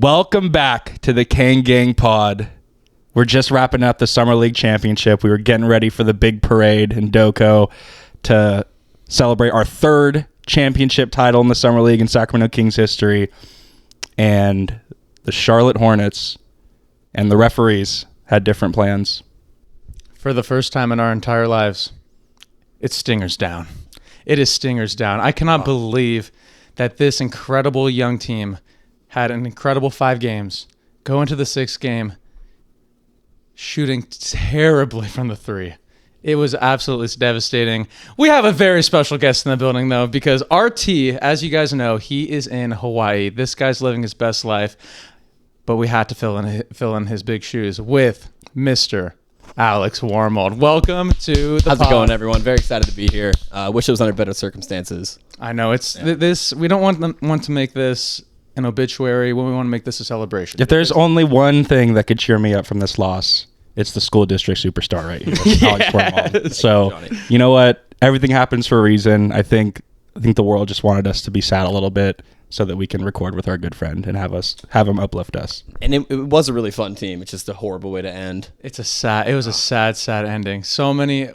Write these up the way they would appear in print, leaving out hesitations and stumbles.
Welcome back to the Kang Gang Pod. We're just wrapping up the Summer League Championship. We were getting ready for the big parade in Doco to celebrate our third championship title in the Summer League in Sacramento Kings history. And the Charlotte Hornets and the referees had different plans. For the first time in our entire lives, it's Stingers down. It is Stingers down. I cannot believe that this incredible young team had an incredible 5 games, go into the 6th game, shooting terribly from the 3. It was absolutely devastating. We have a very special guest in the building, though, because RT, as you guys know, he is in Hawaii. This guy's living his best life, but we had to fill in his big shoes with Mr. Alex Wormald. Welcome to the How's pod. it going, everyone? Very excited to be here. Wish it was under better circumstances. I know it's this. We don't want to make this an obituary. We want to make this a celebration. If there's only one thing that could cheer me up from this loss, it's the school district superstar right here, Alex Wormald. So, you know what? Everything happens for a reason. I think the world just wanted us to be sad a little bit so that we can record with our good friend and have him uplift us. And it was a really fun team. It's just a horrible way to end. It was a sad ending.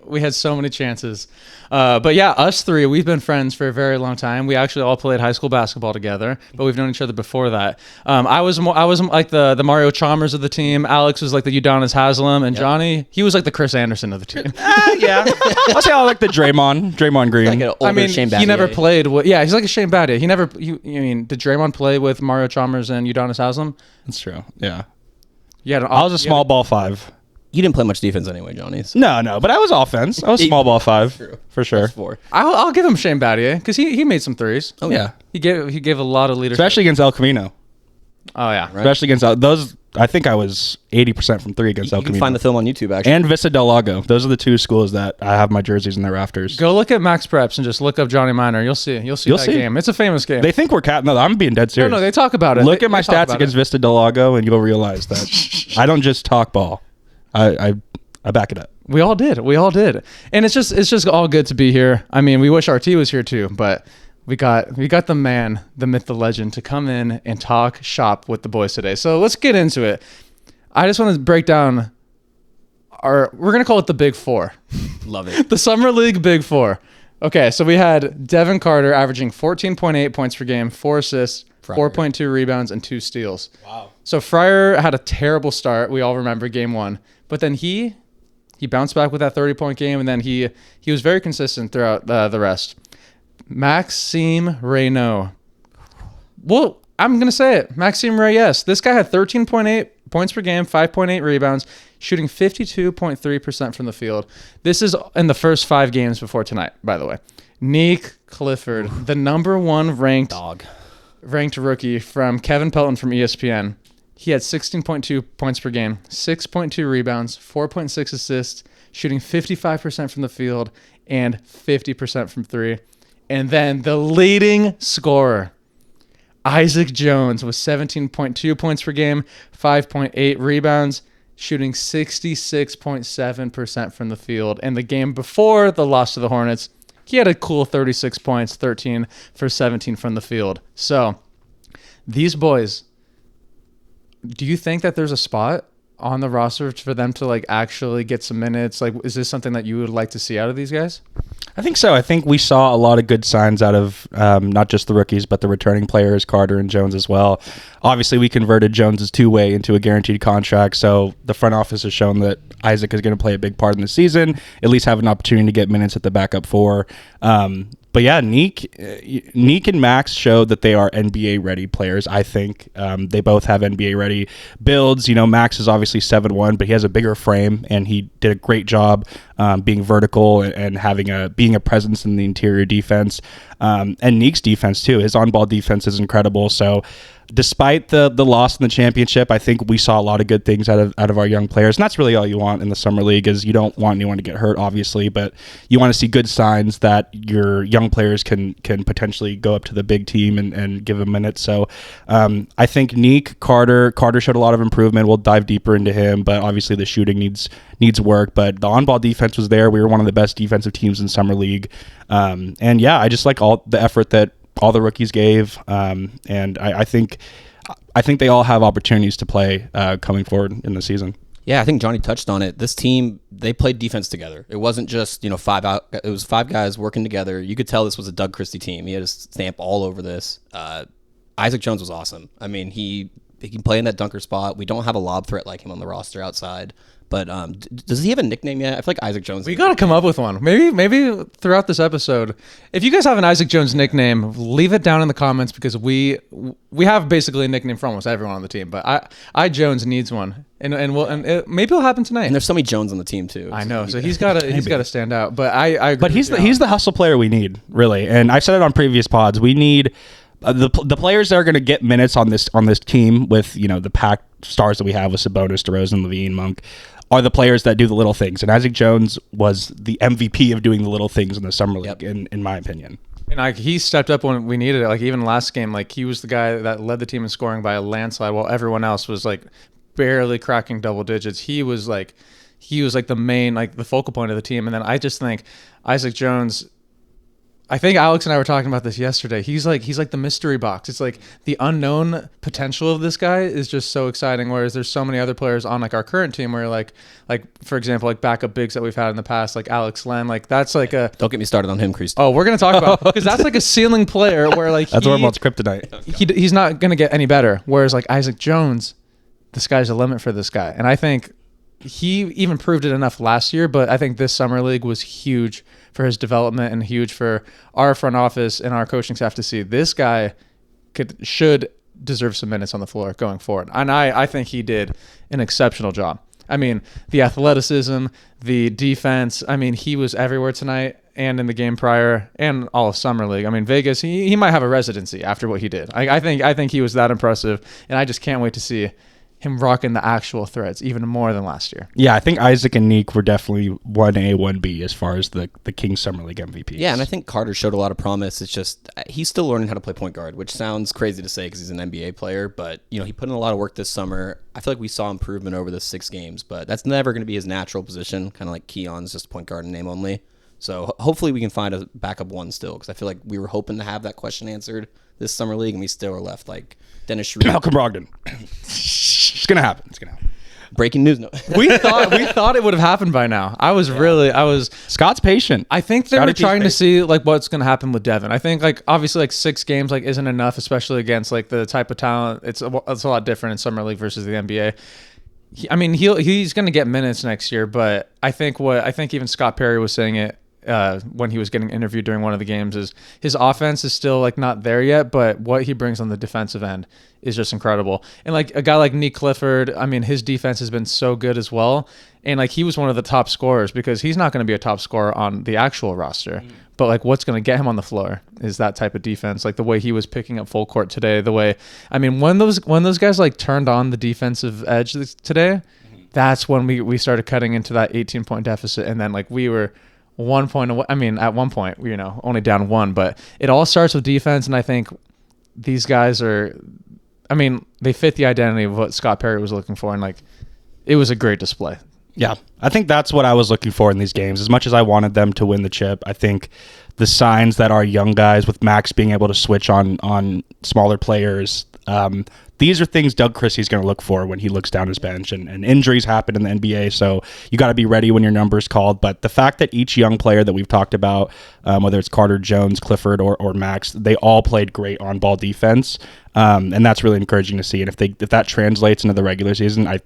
We had so many chances. But yeah, us three, we've been friends for a very long time. We actually all played high school basketball together, but we've known each other before that. I was like the Mario Chalmers of the team. Alex was like the Udonis Haslem, and Johnny, he was like the Chris Anderson of the team. Yeah. I'll say I like the Draymond Green. Like an older Shane Battier. He never played with, he's like a Shane Battier. Did Draymond play with Mario Chalmers and Udonis Haslem? That's true. Yeah. I was a small ball 5. You didn't play much defense anyway, Johnny. So. No, but I was offense. I was small ball 5 for sure. That's 4. I'll give him Shane Battier because he made some threes. Oh yeah. He gave a lot of leadership. Especially against El Camino. Oh yeah. Right. Especially against those. I think I was 80% from 3 against El You Camino. can find the film on YouTube, actually. And Vista Del Lago. Those are the 2 schools that I have my jerseys in their rafters. Go look at Max Preps and just look up Johnny Minor. You'll see that game. It's a famous game. They think we're No, I'm being dead serious. No, they talk about it. Look at my they talk stats about against it. Vista Del Lago, and you'll realize that I don't just talk ball. I back it up. We all did, and it's just all good to be here. I mean, we wish RT was here too, but we got the man, the myth, the legend, to come in and talk shop with the boys today. So let's get into it. I just want to break down we're gonna call it the Big 4. Love it. The Summer League Big 4. Okay, so we had Devin Carter averaging 14.8 points per game, 4 assists, 4.2 rebounds, and 2 steals. Wow. So Fryer had a terrible start. We all remember game 1. But then he bounced back with that 30-point game, and then he was very consistent throughout the rest. Maxime Reynaud. Well, I'm going to say it. Maxime Reyes. This guy had 13.8 points per game, 5.8 rebounds, shooting 52.3% from the field. This is in the first 5 games before tonight, by the way. Nick Clifford, the number 1 ranked rookie from Kevin Pelton from ESPN. He had 16.2 points per game, 6.2 rebounds, 4.6 assists, shooting 55% from the field and 50% from 3. And then the leading scorer, Isaac Jones, with 17.2 points per game, 5.8 rebounds, shooting 66.7% from the field. And the game before the loss to the Hornets, he had a cool 36 points, 13 for 17 from the field. So these boys, do you think that there's a spot on the roster for them to like actually get some minutes? Like, is this something that you would like to see out of these guys? I think so. I think we saw a lot of good signs out of not just the rookies, but the returning players, Carter and Jones as well. Obviously, we converted Jones's 2-way into a guaranteed contract, so the front office has shown that Isaac is going to play a big part in the season, at least have an opportunity to get minutes at the backup 4. But yeah, Neek and Max showed that they are NBA-ready players, I think. They both have NBA-ready builds. You know, Max is obviously 7'1", but he has a bigger frame, and he did a great job being vertical and being a presence in the interior defense. And Neek's defense, too. His on-ball defense is incredible. So despite the loss in the championship, I think we saw a lot of good things out of our young players. And that's really all you want in the summer league is you don't want anyone to get hurt, obviously, but you want to see good signs that your young players can potentially go up to the big team and give them minutes. So I think Neek, Carter showed a lot of improvement. We'll dive deeper into him, but obviously the shooting needs work. But the on-ball defense was there. We were one of the best defensive teams in summer league. And yeah, I just like all the effort that all the rookies gave. And I think I think they all have opportunities to play coming forward in the season. Yeah, I think Johnny touched on it. This team, they played defense together. It wasn't just, five out. It was five guys working together. You could tell this was a Doug Christie team. He had his stamp all over this. Isaac Jones was awesome. I mean, he can play in that dunker spot. We don't have a lob threat like him on the roster outside. But does he have a nickname yet? I feel like Isaac Jones. We got to come up with one. Maybe throughout this episode, if you guys have an Isaac Jones nickname, leave it down in the comments because we have basically a nickname for almost everyone on the team. But I Jones needs one, and maybe it'll happen tonight. And there's so many Jones on the team too. I know, so he's got to stand out. But I agree. But he's the hustle player we need, really. And I've said it on previous pods. We need the players that are going to get minutes on this team with the packed stars that we have with Sabonis, DeRozan, Levine, Monk. Are the players that do the little things. And Isaac Jones was the MVP of doing the little things in the Summer League, in my opinion. And he stepped up when we needed it. Like even last game, like he was the guy that led the team in scoring by a landslide while everyone else was like barely cracking double digits. He was like the main, like the focal point of the team. And then I just think Isaac Jones, I think Alex and I were talking about this yesterday. He's like the mystery box. It's like the unknown potential of this guy is just so exciting. Whereas there's so many other players on like our current team where like for example, like backup bigs that we've had in the past, like Alex Len, like that's like a. Don't get me started on him, Christy. Oh, we're gonna talk about because that's like a ceiling player where like that's Wormald's kryptonite. He's not gonna get any better. Whereas like Isaac Jones, the sky's the limit for this guy, and I think he even proved it enough last year. But I think this summer league was huge for his development and huge for our front office and our coaching staff to see this guy should deserve some minutes on the floor going forward. And I think he did an exceptional job. I mean, the athleticism, the defense, I mean, he was everywhere tonight and in the game prior and all of Summer League. I mean, Vegas, he might have a residency after what he did. I think he was that impressive, and I just can't wait to see him rocking the actual threads even more than last year. Yeah, I think Isaac and Neek were definitely 1A, 1B as far as the Kings Summer League MVPs. Yeah, and I think Carter showed a lot of promise. It's just he's still learning how to play point guard, which sounds crazy to say because he's an NBA player, but he put in a lot of work this summer. I feel like we saw improvement over the 6 games, but that's never going to be his natural position, kind of like Keon's just point guard in name only. So hopefully we can find a backup one still, because I feel like we were hoping to have that question answered this Summer League, and we still are left like Dennis Schroeder. Malcolm Brogdon. It's gonna happen. Breaking news. No. we thought it would have happened by now. I was Scott's patient. I think they were trying to see like what's going to happen with Devin. I think like obviously like 6 games like isn't enough, especially against like the type of talent. It's a lot different in Summer League versus the NBA. He's going to get minutes next year, but I think even Scott Perry was saying it when he was getting interviewed during one of the games is his offense is still like not there yet, but what he brings on the defensive end is just incredible. And like a guy like Nick Clifford, I mean, his defense has been so good as well. And like he was one of the top scorers because he's not going to be a top scorer on the actual roster. But like what's going to get him on the floor is that type of defense. Like the way he was picking up full court today, when those guys like turned on the defensive edge today, that's when we started cutting into that 18-point deficit. And then like we were 1 point away. I mean, at one point, only down 1, but it all starts with defense. And I think these guys they fit the identity of what Scott Perry was looking for. And like, it was a great display. Yeah, I think that's what I was looking for in these games. As much as I wanted them to win the chip, I think the signs that our young guys with Max being able to switch on smaller players, these are things Doug Christie's going to look for when he looks down his bench, and injuries happen in the NBA, so you got to be ready when your number's called. But the fact that each young player that we've talked about, whether it's Carter, Jones, Clifford, or Max, they all played great on-ball defense, and that's really encouraging to see. And if that translates into the regular season,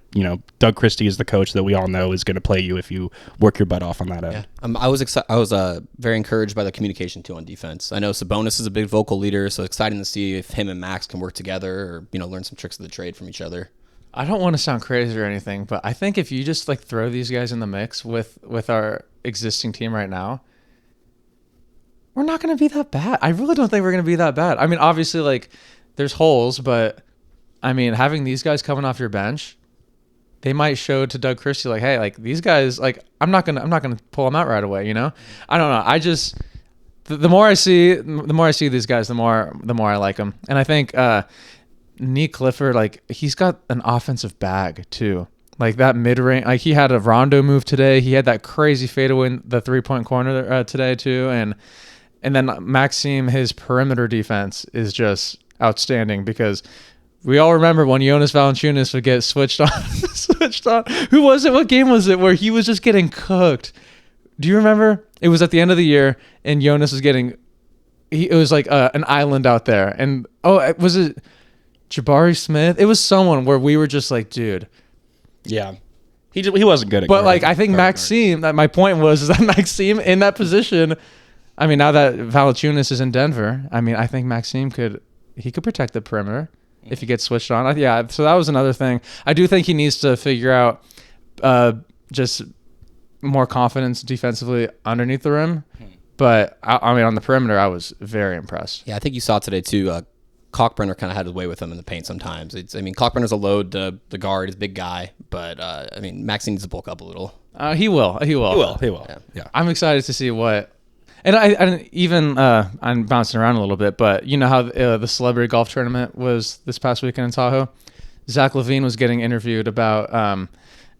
Doug Christie is the coach that we all know is going to play you if you work your butt off on that end. Yeah. I was very encouraged by the communication too on defense. I know Sabonis is a big vocal leader, so exciting to see if him and Max can work together or learn some tricks of the trade from each other. I don't want to sound crazy or anything, but I think if you just like throw these guys in the mix with our existing team right now, we're not going to be that bad. I really don't think we're going to be that bad. I mean, obviously like there's holes, but I mean, having these guys coming off your bench, they might show to Doug Christie like, hey, like these guys, like I'm not gonna pull them out right away. I don't know. I just the more I see these guys, the more I like them. And I think Nick Clifford, like he's got an offensive bag too. Like that mid-range, like he had a rondo move today. He had that crazy fadeaway in the 3-point corner today too. And then Maxime, his perimeter defense is just outstanding because we all remember when Jonas Valanciunas would get switched on. Switched on. Who was it? What game was it where he was just getting cooked? Do you remember? It was at the end of the year, and Jonas was getting. It was like an island out there, and was it Jabari Smith? It was someone where we were just like, dude. Yeah. He wasn't good at But like I think Maxime, my point was that Maxime in that position, I mean, now that Valanciunas is in Denver, I mean, I think Maxime could protect the perimeter if he gets switched on. Yeah, so that was another thing. I do think he needs to figure out just more confidence defensively underneath the rim. But I mean, on the perimeter, I was very impressed. Yeah, I think you saw today too. Cockburner kind of had his way with him in the paint sometimes. Cockburner's a load to the guard. He's a big guy, but I mean, Maxine needs to bulk up a little. He will. Yeah. I'm excited to see what. And I'm bouncing around a little bit, but you know how the celebrity golf tournament was this past weekend in Tahoe? Zach LaVine was getting interviewed about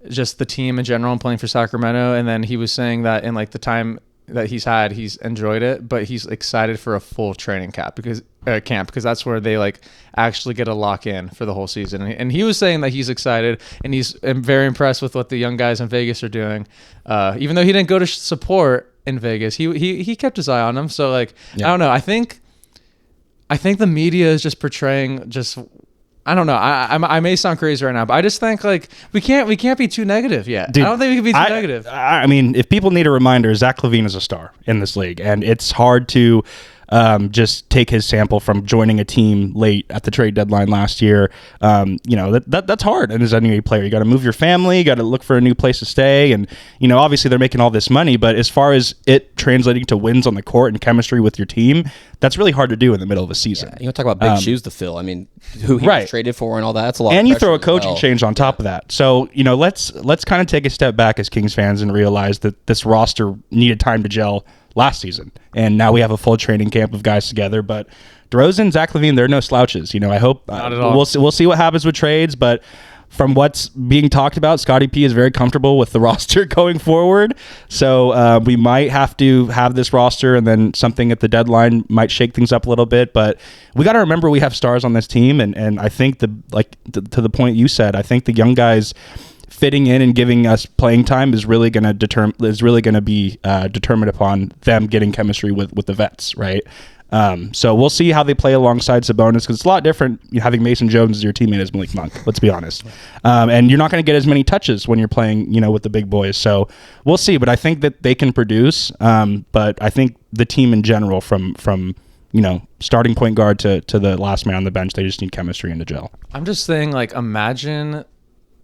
just the team in general and playing for Sacramento, and then he was saying that in like the time that he's enjoyed it, but he's excited for a full training camp because that's where they like actually get a lock in for the whole season. And he was saying that he's excited and he's very impressed with what the young guys in Vegas are doing. Even though he didn't go to support in Vegas, he kept his eye on them. So like, yeah. I don't know. I think the media is just portraying just. I don't know. I may sound crazy right now, but I just think like we can't be too negative yet. Dude, I don't think we can be too negative. I mean, if people need a reminder, Zach LaVine is a star in this league, and it's hard to just take his sample from joining a team late at the trade deadline last year. That's hard. And as an NBA player, you got to move your family, you got to look for a new place to stay, and obviously they're making all this money. But as far as it translating to wins on the court and chemistry with your team, that's really hard to do in the middle of a season. Yeah, talk about big shoes to fill. I mean, who he was traded for and all that. That's a lot. And you throw a coaching change on top of that. So let's kind of take a step back as Kings fans and realize that this roster needed time to gel last season, and now we have a full training camp of guys together. But DeRozan, Zach LaVine, they're no slouches. I hope we'll see what happens with trades, but from what's being talked about, Scottie P is very comfortable with the roster going forward. So we might have to have this roster, and then something at the deadline might shake things up a little bit. But we got to remember we have stars on this team, and I think to the point you said, I think the young guys fitting in and giving us playing time is really going to be determined upon them getting chemistry with the vets, right? So we'll see how they play alongside Sabonis, because it's a lot different having Mason Jones as your teammate as Malik Monk. Let's be honest, and you're not going to get as many touches when you're playing, with the big boys. So we'll see, but I think that they can produce. But I think the team in general, from starting point guard to the last man on the bench, they just need chemistry and to gel. I'm just saying, like, imagine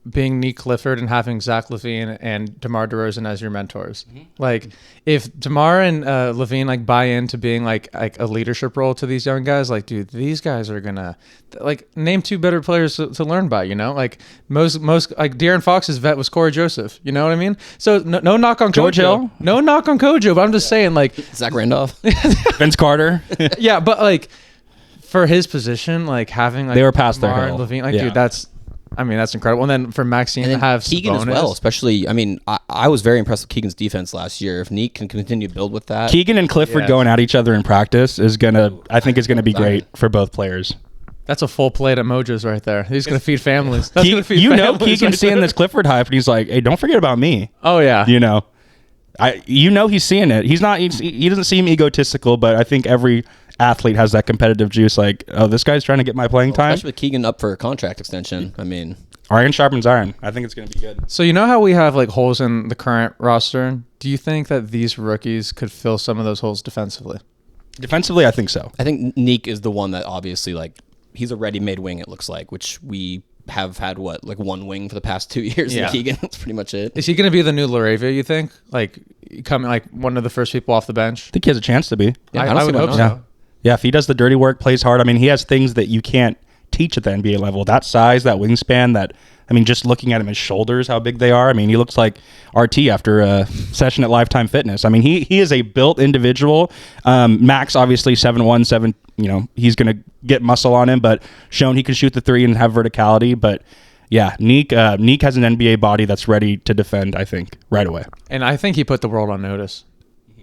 being Nick Clifford and having Zach LaVine and DeMar DeRozan as your mentors. Mm-hmm. Like, if DeMar and LaVine like buy into being like a leadership role to these young guys, like, dude, these guys are gonna like name two better players to learn by. Like most like De'Aaron Fox's vet was Corey Joseph. You know what I mean? So no knock on George Hill, no knock on Kojo, but I'm just saying, like, Zach Randolph, Vince Carter. Yeah, but like for his position, like having like they were past DeMar their hill. and LaVine, like, dude, that's incredible. And then for Maxine to have Keegan as well, especially. I mean, I was very impressed with Keegan's defense last year. If Neek can continue to build with that, Keegan and Clifford going at each other in practice is gonna be great for both players. That's a full plate at Mojo's right there. He's gonna feed families. Keegan's seeing this Clifford hype, and he's like, "Hey, don't forget about me." Oh yeah, he's seeing it. He doesn't seem egotistical, but I think every athlete has that competitive juice. Like, oh, this guy's trying to get my playing time. Especially with Keegan up for a contract extension. I mean, iron sharpens iron. I think it's going to be good. So how we have like holes in the current roster? Do you think that these rookies could fill some of those holes defensively? Defensively, I think so. I think Neek is the one that obviously, like, he's a ready-made wing, it looks like, which we have had one wing for the past 2 years. Yeah. Keegan, that's pretty much it. Is he going to be the new Laravia, you think? Like, coming like one of the first people off the bench? I think he has a chance to be. Yeah, I would hope so. Yeah, if he does the dirty work, plays hard. I mean, he has things that you can't teach at the NBA level. That size, that wingspan, just looking at him, his shoulders, how big they are. I mean, he looks like RT after a session at Lifetime Fitness. I mean, he is a built individual. Max, obviously, 7'1", 7. He's going to get muscle on him, but shown he can shoot the three and have verticality. But yeah, Neek has an NBA body that's ready to defend, I think, right away. And I think he put the world on notice.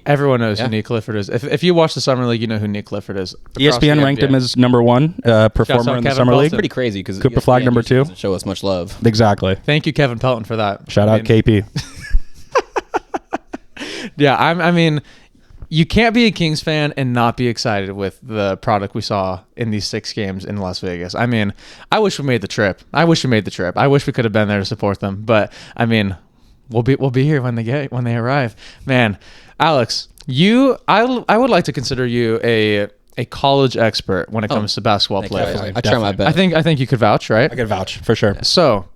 Everyone knows who Nick Clifford is. If you watch the Summer League, you know who Nick Clifford is. ESPN ranked him as number 1 performer in the Summer League. Pretty crazy because Cooper Flag number 2. Doesn't show us much love. Exactly. Thank you, Kevin Pelton, for that. Shout out KP. Yeah, I mean, you can't be a Kings fan and not be excited with the product we saw in these 6 games in Las Vegas. I mean, I wish we made the trip. I wish we could have been there to support them. But I mean, we'll be here when they arrive. Man, Alex, I would like to consider you a college expert when it comes to basketball players. I try my best. I think you could vouch, right? I could vouch for sure. So,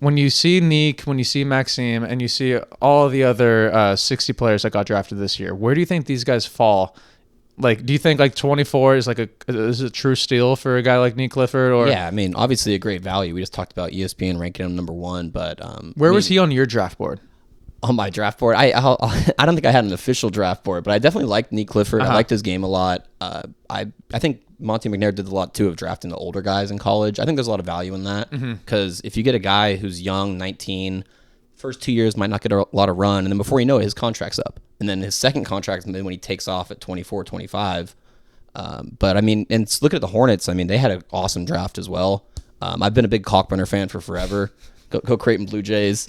when you see Neek, when you see Maxime, and you see all the other 60 players that got drafted this year, where do you think these guys fall? Like, do you think like 24 is is a true steal for a guy like Neek Clifford? Or yeah, I mean, obviously a great value. We just talked about ESPN ranking him number 1, but where was he on your draft board? On my draft board, I don't think I had an official draft board, but I definitely liked Neek Clifford. I liked his game a lot. I think Monty McNair did a lot too of drafting the older guys in college. I think there's a lot of value in that because if you get a guy who's young, 19, first 2 years might not get a lot of run, and then before you know it, his contract's up, and then his second contract is when he takes off at 24, 25. But I mean, and look at the Hornets. I mean, they had an awesome draft as well. I've been a big Kalkbrenner fan for forever. Go Creighton Blue Jays.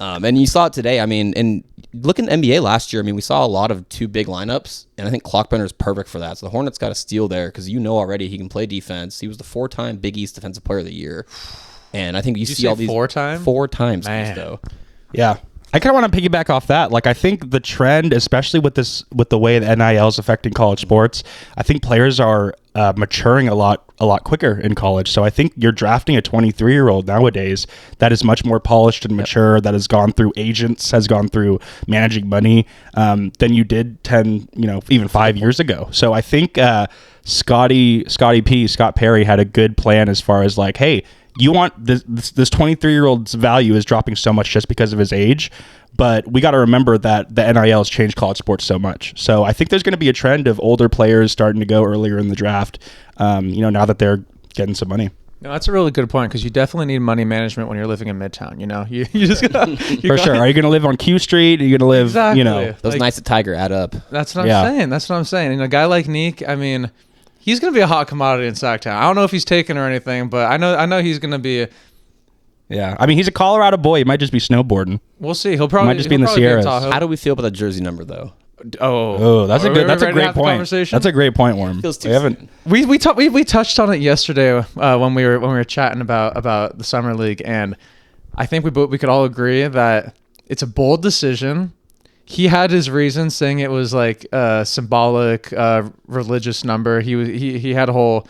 And you saw it today. I mean, and looking at NBA last year, I mean, we saw a lot of 2 big lineups, and I think Kalkbrenner is perfect for that. So the Hornets got a steal there because already he can play defense. He was the 4-time Big East Defensive Player of the Year, and I think you see all these 4 times. 4 times though. Yeah. I kind of want to piggyback off that. Like, I think the trend, especially with the way the NIL is affecting college sports, I think players are maturing a lot quicker in college. So I think you're drafting a 23-year-old nowadays that is much more polished and mature, that has gone through agents, has gone through managing money than you did 10, even 5 years ago. So I think Scott Perry had a good plan as far as like, hey, you want this 23-year-old's value is dropping so much just because of his age, but we got to remember that the NIL has changed college sports so much. So I think there's going to be a trend of older players starting to go earlier in the draft, now that they're getting some money. No, that's a really good point because you definitely need money management when you're living in Midtown. You just for sure. Are you going to live on Q Street? Are you going to live? Exactly. Those nights at Tiger add up. That's what I'm saying. And a guy like Neek, I mean, he's going to be a hot commodity in Sacktown. I don't know if he's taken or anything, but I know he's going to be. Yeah, I mean, he's a Colorado boy. He might just be snowboarding. We'll see. He'll probably might just be in the Sierras. How do we feel about the jersey number though? That's a great point. That's a great point, Worm. We touched on it yesterday when we were chatting about the summer league, and I think we could all agree that it's a bold decision. He had his reasons, saying it was like a symbolic, religious number. He had a whole.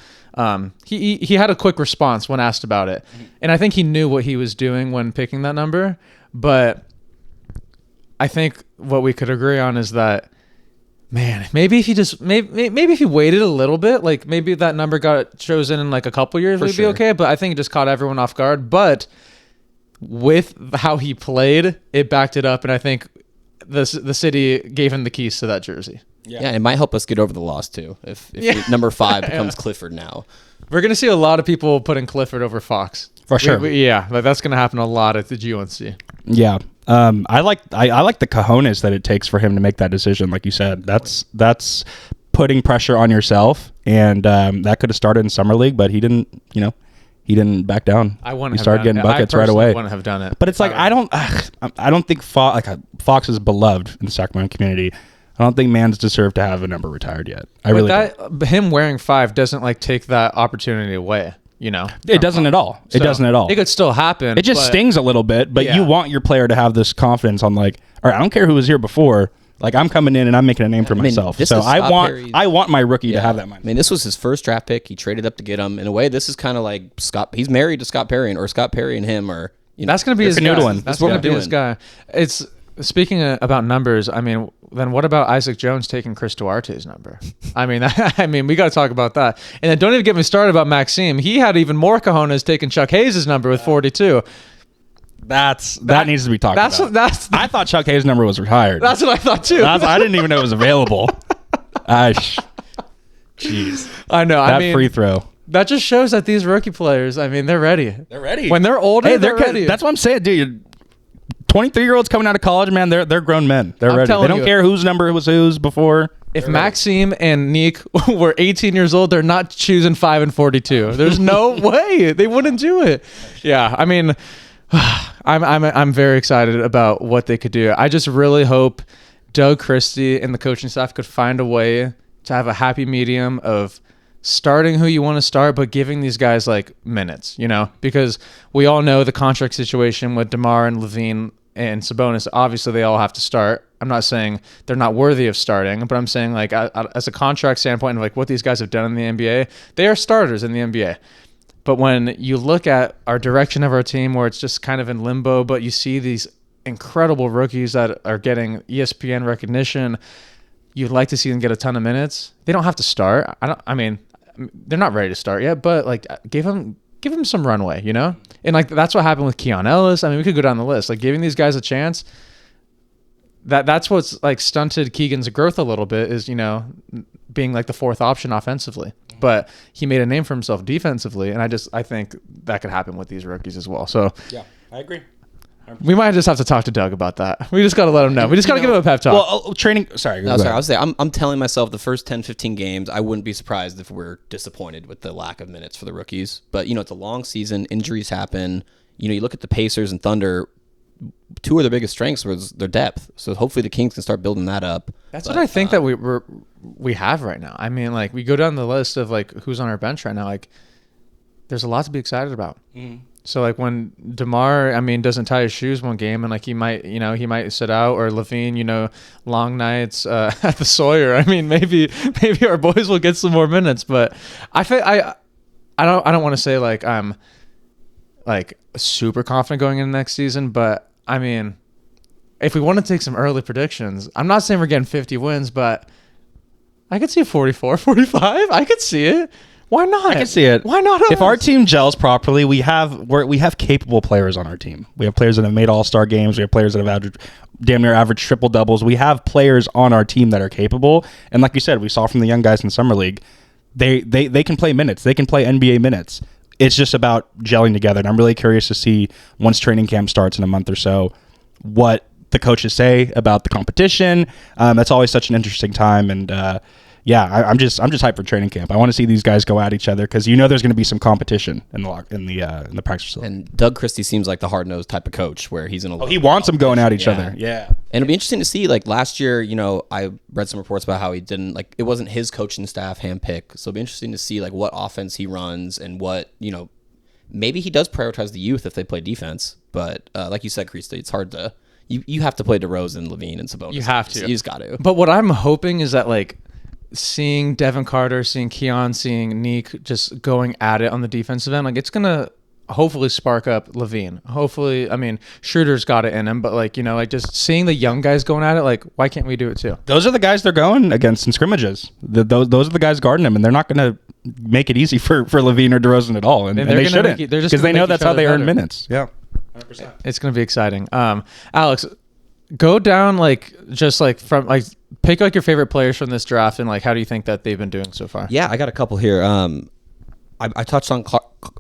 He had a quick response when asked about it, and I think he knew what he was doing when picking that number. But I think what we could agree on is that, man, maybe if he waited a little bit, like maybe that number got chosen in like a couple years, we'd be okay. But I think it just caught everyone off guard. But with how he played, it backed it up, and I think the city gave him the keys to that jersey. Yeah, it might help us get over the loss too. If number 5 becomes Clifford now, we're gonna see a lot of people putting Clifford over Fox for sure. That's gonna happen a lot at the GUNC. Yeah, I like the cojones that it takes for him to make that decision. Like you said, that's putting pressure on yourself, and that could have started in summer league, but he didn't. He didn't back down. He started getting buckets right away. I wouldn't have done it. But it's like I don't think Fox is beloved in the Sacramento community. I don't think Mans deserve to have a number retired yet. Him wearing 5 doesn't take that opportunity away. It doesn't at all. It doesn't at all. It could still happen. It just stings a little bit, but you want your player to have this confidence on all right, I don't care who was here before. Like, I'm coming in and I'm making a name for myself. So I want my rookie to have that mindset. I mean, this was his first draft pick. He traded up to get him. In a way, this is kind of like Scott. He's married to Scott Perry, or Scott Perry and him are. That's going to be his guy. That's going to be his guy. It's speaking about numbers. I mean, then what about Isaac Jones taking Chris Duarte's number? I mean, we got to talk about that. And then don't even get me started about Maxime. He had even more cojones taking Chuck Hayes' number with 42. That needs to be talked about. I thought Chuck Hayes' number was retired. That's what I thought too. I didn't even know it was available. Jeez. I know. That free throw. That just shows that these rookie players, I mean, they're ready. They're ready. When they're older, they're ready. That's what I'm saying, dude. 23-year-olds coming out of college, man, they're grown men. They're ready. They don't care whose number was whose before. If Maxime and Nick were 18 years old, they're not choosing 5 and 42. There's no way they wouldn't do it. Yeah, I mean, I'm very excited about what they could do. I just really hope Doug Christie and the coaching staff could find a way to have a happy medium of starting who you want to start, but giving these guys like minutes, because we all know the contract situation with DeMar and Levine and Sabonis. Obviously, they all have to start. I'm not saying they're not worthy of starting, but I'm saying like as a contract standpoint of like what these guys have done in the NBA, they are starters in the NBA. But when you look at our direction of our team where it's just kind of in limbo, but you see these incredible rookies that are getting ESPN recognition, you'd like to see them get a ton of minutes. They don't have to start. They're not ready to start yet, but like give them some runway, And like that's what happened with Keon Ellis. I mean, we could go down the list. Like giving these guys a chance. That's what's like stunted Keegan's growth a little bit is, being like the fourth option offensively. But he made a name for himself defensively, and I think that could happen with these rookies as well. So yeah, I agree. 100%. We might just have to talk to Doug about that. We just got to let him know. We just got to give him a pep talk. Well, training. Sorry. No, sorry. I was saying, I'm telling myself the first 10, 15 games, I wouldn't be surprised if we're disappointed with the lack of minutes for the rookies. But, it's a long season. Injuries happen. You look at the Pacers and Thunder. Two of their biggest strengths was their depth. So hopefully the Kings can start building that up. That's what I think that we have right now. I mean, like we go down the list of like who's on our bench right now. Like there's a lot to be excited about. Mm-hmm. So like when DeMar, doesn't tie his shoes one game and like he might sit out, or Levine, long nights at the Sawyer. Maybe our boys will get some more minutes, but I don't want to say like I'm like super confident going into next season, but if we want to take some early predictions, I'm not saying we're getting 50 wins, but I could see a 44, 45. I could see it. Why not? I can see it. Why not us? If our team gels properly, we have capable players on our team. We have players that have made all-star games. We have players that have damn near average triple doubles. We have players on our team that are capable. And like you said, we saw from the young guys in summer league, they can play minutes. They can play NBA minutes. It's just about gelling together. And I'm really curious to see once training camp starts in a month or so, what the coaches say about the competition. That's always such an interesting time. And I'm just hyped for training camp. I want to see these guys go at each other because there's going to be some competition in the practice facility. And Doug Christie seems like the hard-nosed type of coach where he's going to. He wants them going at each other. Yeah. And it'll be interesting to see. Like last year, I read some reports about how he didn't like it wasn't his coaching staff handpick. So it'll be interesting to see like what offense he runs and what maybe he does prioritize the youth if they play defense. But like you said, Christie, it's hard to. You have to play DeRozan, Levine, and Sabonis. You have to. You just got to. But what I'm hoping is that like. Seeing Devin Carter, seeing Keon, seeing Neek just going at it on the defensive end, like it's gonna hopefully spark up Levine. Hopefully, Schroeder's got it in him, but like like just seeing the young guys going at it, like why can't we do it too? Those are the guys they're going against in scrimmages. Those are the guys guarding him, and they're not gonna make it easy for Levine or DeRozan at all, and they shouldn't because they know that's how they earn minutes. Yeah, 100%. It's gonna be exciting. Alex, go down from pick like your favorite players from this draft and like how do you think that they've been doing so far? Yeah, I got a couple here. I touched on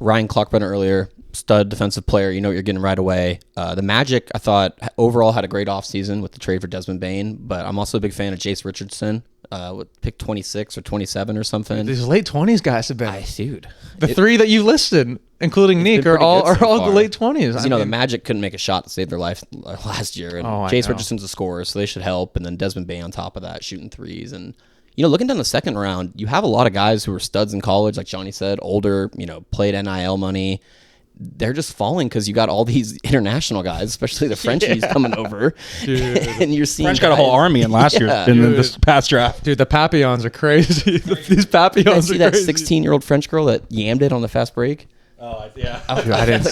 Ryan Clarkbrenner earlier, stud defensive player. You know what you're getting right away. The Magic, I thought overall had a great offseason with the trade for Desmond Bane, but I'm also a big fan of Jace Richardson. With pick 26 or 27 or something. These late 20s guys have been. Dude, the three that you listed, including Neek, are all the late 20s. The Magic couldn't make a shot to save their life last year, and Jace Richardson's a scorer, so they should help. And then Desmond Bane on top of that, shooting threes. And looking down the second round, you have a lot of guys who were studs in college, like Johnny said, older, played NIL money. They're just falling because you got all these international guys, especially the Frenchies coming over. Dude. And you're seeing French got a whole army in last year in this past draft. Dude, the Papillons are crazy. These Papillons are crazy. That 16-year-old French girl that yammed it on the fast break? Oh, yeah. Dude, I didn't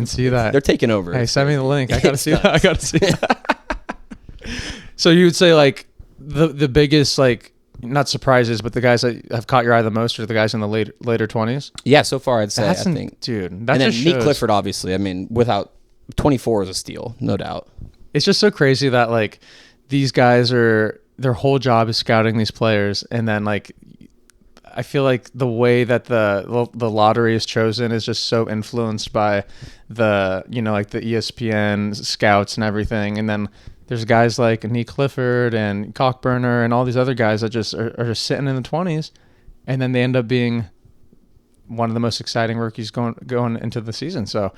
see that. They're taking over. Hey, send me the link. I got to see that. So you would say like the biggest like not surprises, but the guys that have caught your eye the most are the guys in the later 20s? Yeah, so far I'd say, I think. Dude, that and then Nick Clifford, obviously. Without 24 is a steal, no doubt. It's just so crazy that, like, these guys their whole job is scouting these players, and then, like, I feel like the way that the lottery is chosen is just so influenced by the like the ESPN scouts and everything, and then there's guys like Nick Clifford and Cockburner and all these other guys that just are just sitting in the 20s, and then they end up being one of the most exciting rookies going into the season. So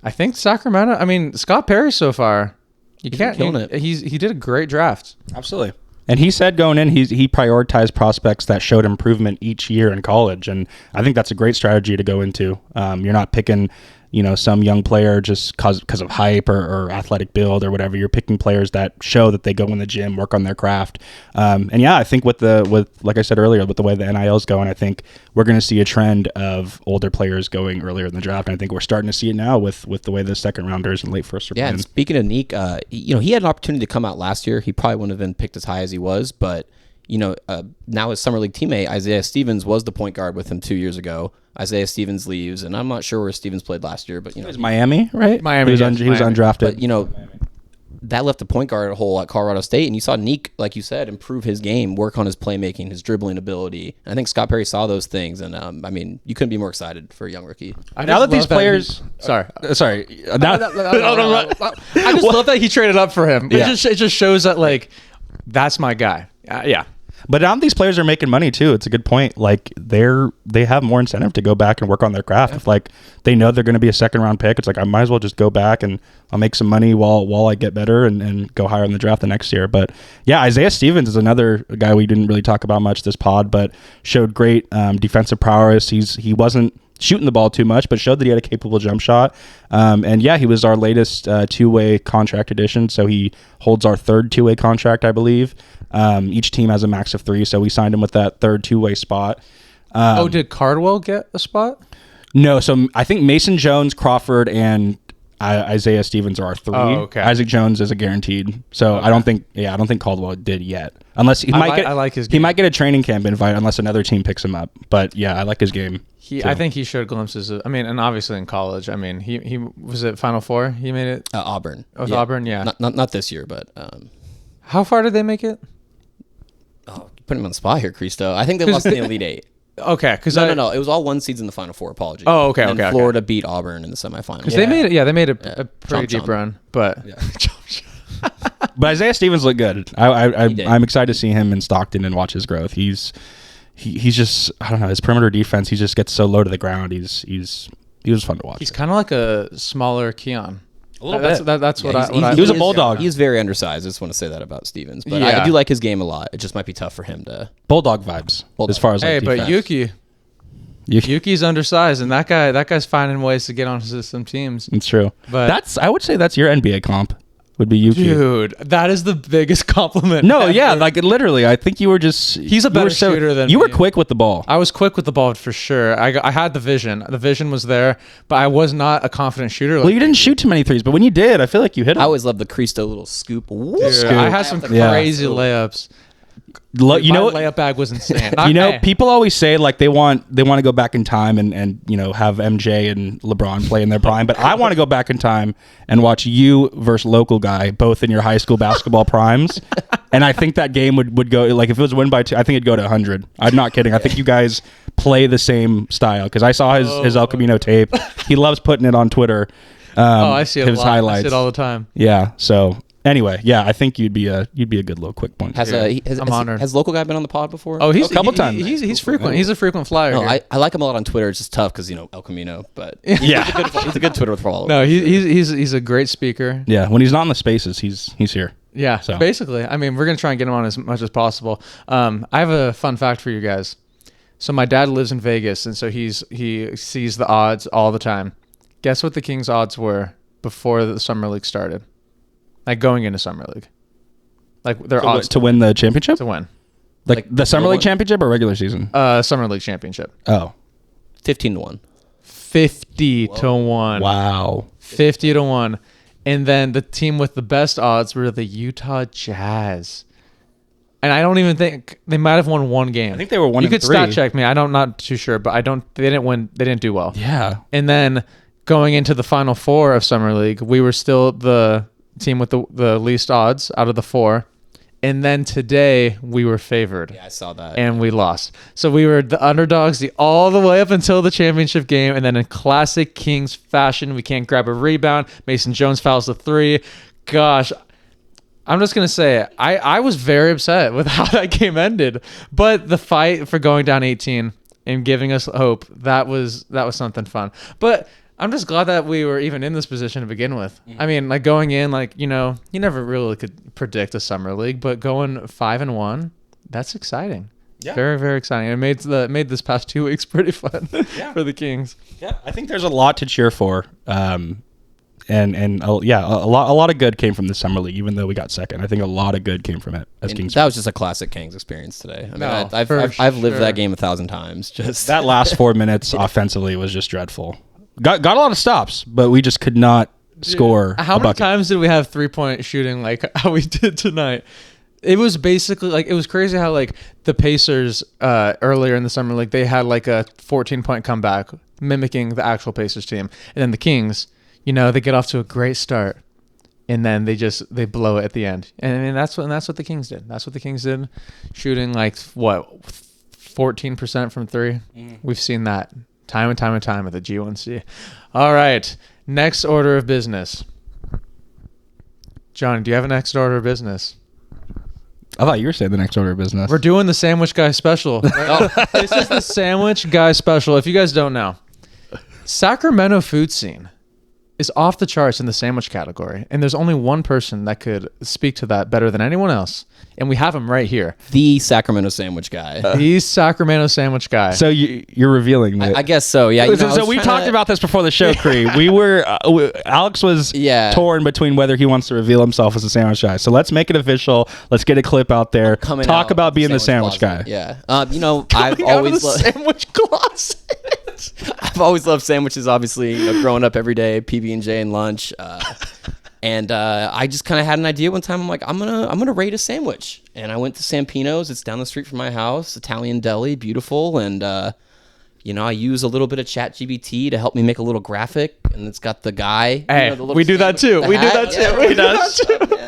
I think Sacramento. I mean, Scott Perry so far, he did a great draft. Absolutely. And he said going in, he prioritized prospects that showed improvement each year in college, and I think that's a great strategy to go into. You're not picking, some young player just because of hype or athletic build or whatever. You're picking players that show that they go in the gym, work on their craft. And yeah, I think with like I said earlier, with the way the NIL is going, I think we're going to see a trend of older players going earlier in the draft. And I think we're starting to see it now with the way the second rounders and late first are playing. And speaking of Neek, he had an opportunity to come out last year. He probably wouldn't have been picked as high as he was, but now his summer league teammate Isaiah Stevens was the point guard with him 2 years ago. Isaiah Stevens leaves, and I'm not sure where Stevens played last year, but it was Miami, right? Miami. He was undrafted. But that left the point guard hole at Colorado State, and you saw Neek, like you said, improve his game, work on his playmaking, his dribbling ability. And I think Scott Perry saw those things, and you couldn't be more excited for a young rookie. Now that these players, sorry. I just love that he traded up for him. Yeah. It just shows that that's my guy. Yeah. But now these players are making money too. It's a good point. Like they have more incentive to go back and work on their craft. If they know they're going to be a second round pick, it's like I might as well just go back and I'll make some money while I get better and go higher in the draft the next year. But yeah, Isaiah Stevens is another guy we didn't really talk about much this pod, but showed great defensive prowess. He wasn't shooting the ball too much, but showed that he had a capable jump shot. And yeah, he was our latest two-way contract addition. So he holds our third two-way contract, I believe. Each team has a max of 3, so we signed him with that third two-way spot. Did Cardwell get a spot? No, so I think Mason Jones, Crawford, and Isaiah Stevens are our 3. Oh, okay. Isaac Jones is a guaranteed. So okay. I don't think Caldwell did yet. Unless I like his game. He might get a training camp invite unless another team picks him up. But yeah, I like his game. I think he showed glimpses of, and obviously in college. He was at Final Four. He made it. Auburn. With Auburn, yeah. Not this year, but. How far did they make it? Oh, putting him on the spot here, Cristo. I think they lost in the Elite 8. Okay, because no. It was all one seeds in the Final Four. Apologies. Oh, okay, and Florida beat Auburn in the semifinals. Because they made a pretty deep run, but. Yeah. But Isaiah Stevens looked good. I'm excited to see him in Stockton and watch his growth. He's just, I don't know, his perimeter defense. He just gets so low to the ground. He was fun to watch. He's kind of like a smaller Keon. A little bit. That's what he was a bulldog. He's very undersized. I just want to say that about Stevens, but I do like his game a lot. It just might be tough for him to bulldog vibes as far as but Yuki's undersized, and that guy's finding ways to get onto some teams. It's true. But I would say that's your NBA comp. Would be Yuki. Dude, that is the biggest compliment. No, yeah, literally. I think you were just... He's a better shooter than you. You were quick with the ball. I was quick with the ball for sure. I had the vision. The vision was there, but I was not a confident shooter. Well, you didn't shoot too many threes, but when you did, I feel like you hit them. I always loved the Cristo little scoop. Dude, I had some crazy layups. My layup bag was insane. People always say they want to go back in time and have MJ and LeBron play in their prime, but I want to go back in time and watch you versus local guy both in your high school basketball primes. And I think that game would go, if it was a win by 2, I think it'd go to 100. I'm not kidding. I think you guys play the same style because I saw his El Camino tape. He loves putting it on Twitter. I see it a lot. Highlights. I see it all the time. Yeah. So anyway, yeah, I think you'd be a good little quick point. I'm honored. Has local guy been on the pod before? Oh, he's a couple times. He's frequent. He's a frequent flyer. No, I like him a lot on Twitter. It's just tough because El Camino, but yeah, he's a good Twitter follower. No, he's a great speaker. Yeah, when he's not in the spaces, he's here. Yeah, so. Basically. We're gonna try and get him on as much as possible. I have a fun fact for you guys. So my dad lives in Vegas, and so he sees the odds all the time. Guess what the Kings' odds were before the summer league started? Going into summer league. Their odds to win the championship? To win. The summer league championship or regular season? Summer league championship. Oh. 15-1. 50-1. Wow. 50-1. And then the team with the best odds were the Utah Jazz. And I don't even think they might have won one game. I think they were 1-3. You could stat check me. I'm not too sure, but they didn't win. They didn't do well. Yeah. And then going into the Final Four of Summer League, we were still the team with the least odds out of the 4. And then today we were favored. Yeah, I saw that. And we lost. So we were the underdogs all the way up until the championship game. And then in classic Kings fashion, we can't grab a rebound. Mason Jones fouls the 3. Gosh, I'm just going to say it. I was very upset with how that game ended. But the fight for going down 18 and giving us hope, that was something fun. But I'm just glad that we were even in this position to begin with. I mean, like going in, like, you know, you never really could predict a summer league, but going 5-1, that's exciting. Yeah. Very, very exciting. It made this past 2 weeks pretty fun for the Kings. Yeah, I think there's a lot to cheer for. A lot of good came from the summer league, even though we got second. I think a lot of good came from it as Kings. That was just a classic Kings experience today. I mean, I've lived that game 1,000 times. Just that last 4 minutes offensively was just dreadful. Got a lot of stops, but we just could not score. How many times did we have 3-point shooting like how we did tonight? It was basically like, it was crazy how like the Pacers earlier in the summer league, they had like a 14-point comeback mimicking the actual Pacers team. And then the Kings, you know, they get off to a great start and then they blow it at the end. And I mean, that's what the Kings did. That's what the Kings did. Shooting like 14% from 3. We've seen that time and time and time at the G1C. All right. Next order of business. John, do you have a next order of business? I thought you were saying the next order of business. We're doing the Sandwich Guy special. This is the Sandwich Guy special. If you guys don't know, Sacramento food scene is off the charts in the sandwich category. And there's only one person that could speak to that better than anyone else. And we have him right here. The Sacramento Sandwich Guy. The Sacramento Sandwich Guy. So you're revealing that. I guess so, yeah. So we talked about this before the show, Cree. We were, Alex was torn between whether he wants to reveal himself as a sandwich guy. So let's make it official. Let's get a clip out there. Talk about being the sandwich guy. Yeah. I've always loved sandwich closet. I've always loved sandwiches, obviously, growing up every day, PB&J and lunch. And I just kind of had an idea one time. I'm like, I'm gonna rate a sandwich. And I went to Sampino's. It's down the street from my house. Italian deli, beautiful. And, I use a little bit of ChatGPT to help me make a little graphic. And it's got the guy. Hey, we do that too. We do that too.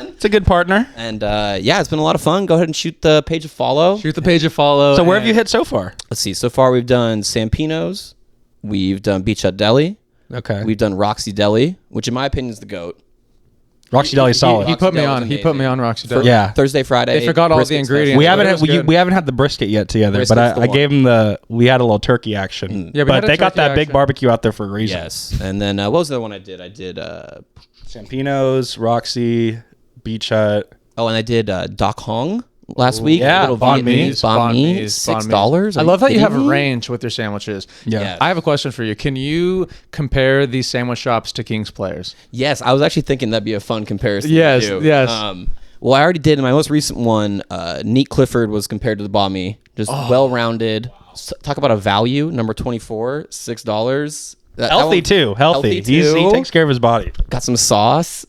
It's a good partner. And it's been a lot of fun. Go ahead and shoot the page of follow. So where have you hit so far? Let's see. So far, we've done Sampino's. We've done Beach Hut Deli. Okay. We've done Roxy Deli, which in my opinion is the GOAT. Roxy Deli is solid. He put me on Roxy Deli. Yeah. Thursday, Friday. They forgot all the ingredients. We haven't had the brisket yet together, but I gave him we had a little turkey action. Yeah, but they got that big barbecue out there for a reason. Yes. And then what was the other one I did? I did Sampino's, Roxy, Beach Hut. Oh, and I did Doc Hong last week. Yeah, banh mi. $6. I love that you have a range with your sandwiches. Yeah. I have a question for you. Can you compare these sandwich shops to Kings players? Yes, I was actually thinking that'd be a fun comparison. Yes. Well, I already did in my most recent one. Neat Clifford was compared to the banh mi, just well-rounded. Talk about a value. Number 24, $6. Healthy too. He takes care of his body. Got some sauce.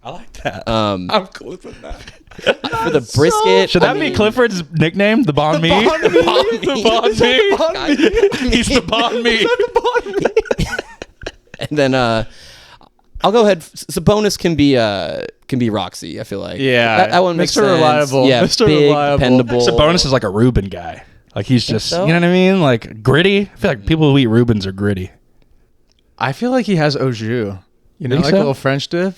I like that. I'm cool with that. For the brisket. Should that be Clifford's nickname? The banh mi? The banh mi. He's the banh mi. And then I'll go ahead. Sabonis can be Roxy, I feel like. Yeah. That one makes sense. Mr. Reliable. Yeah, Mr. big, Reliable. dependable. Sabonis is like a Reuben guy. Like he's just, so? you know what I mean? Like gritty. I feel like people who eat Reubens are gritty. I feel like he has au jus. You know, Think like so? a little French dip.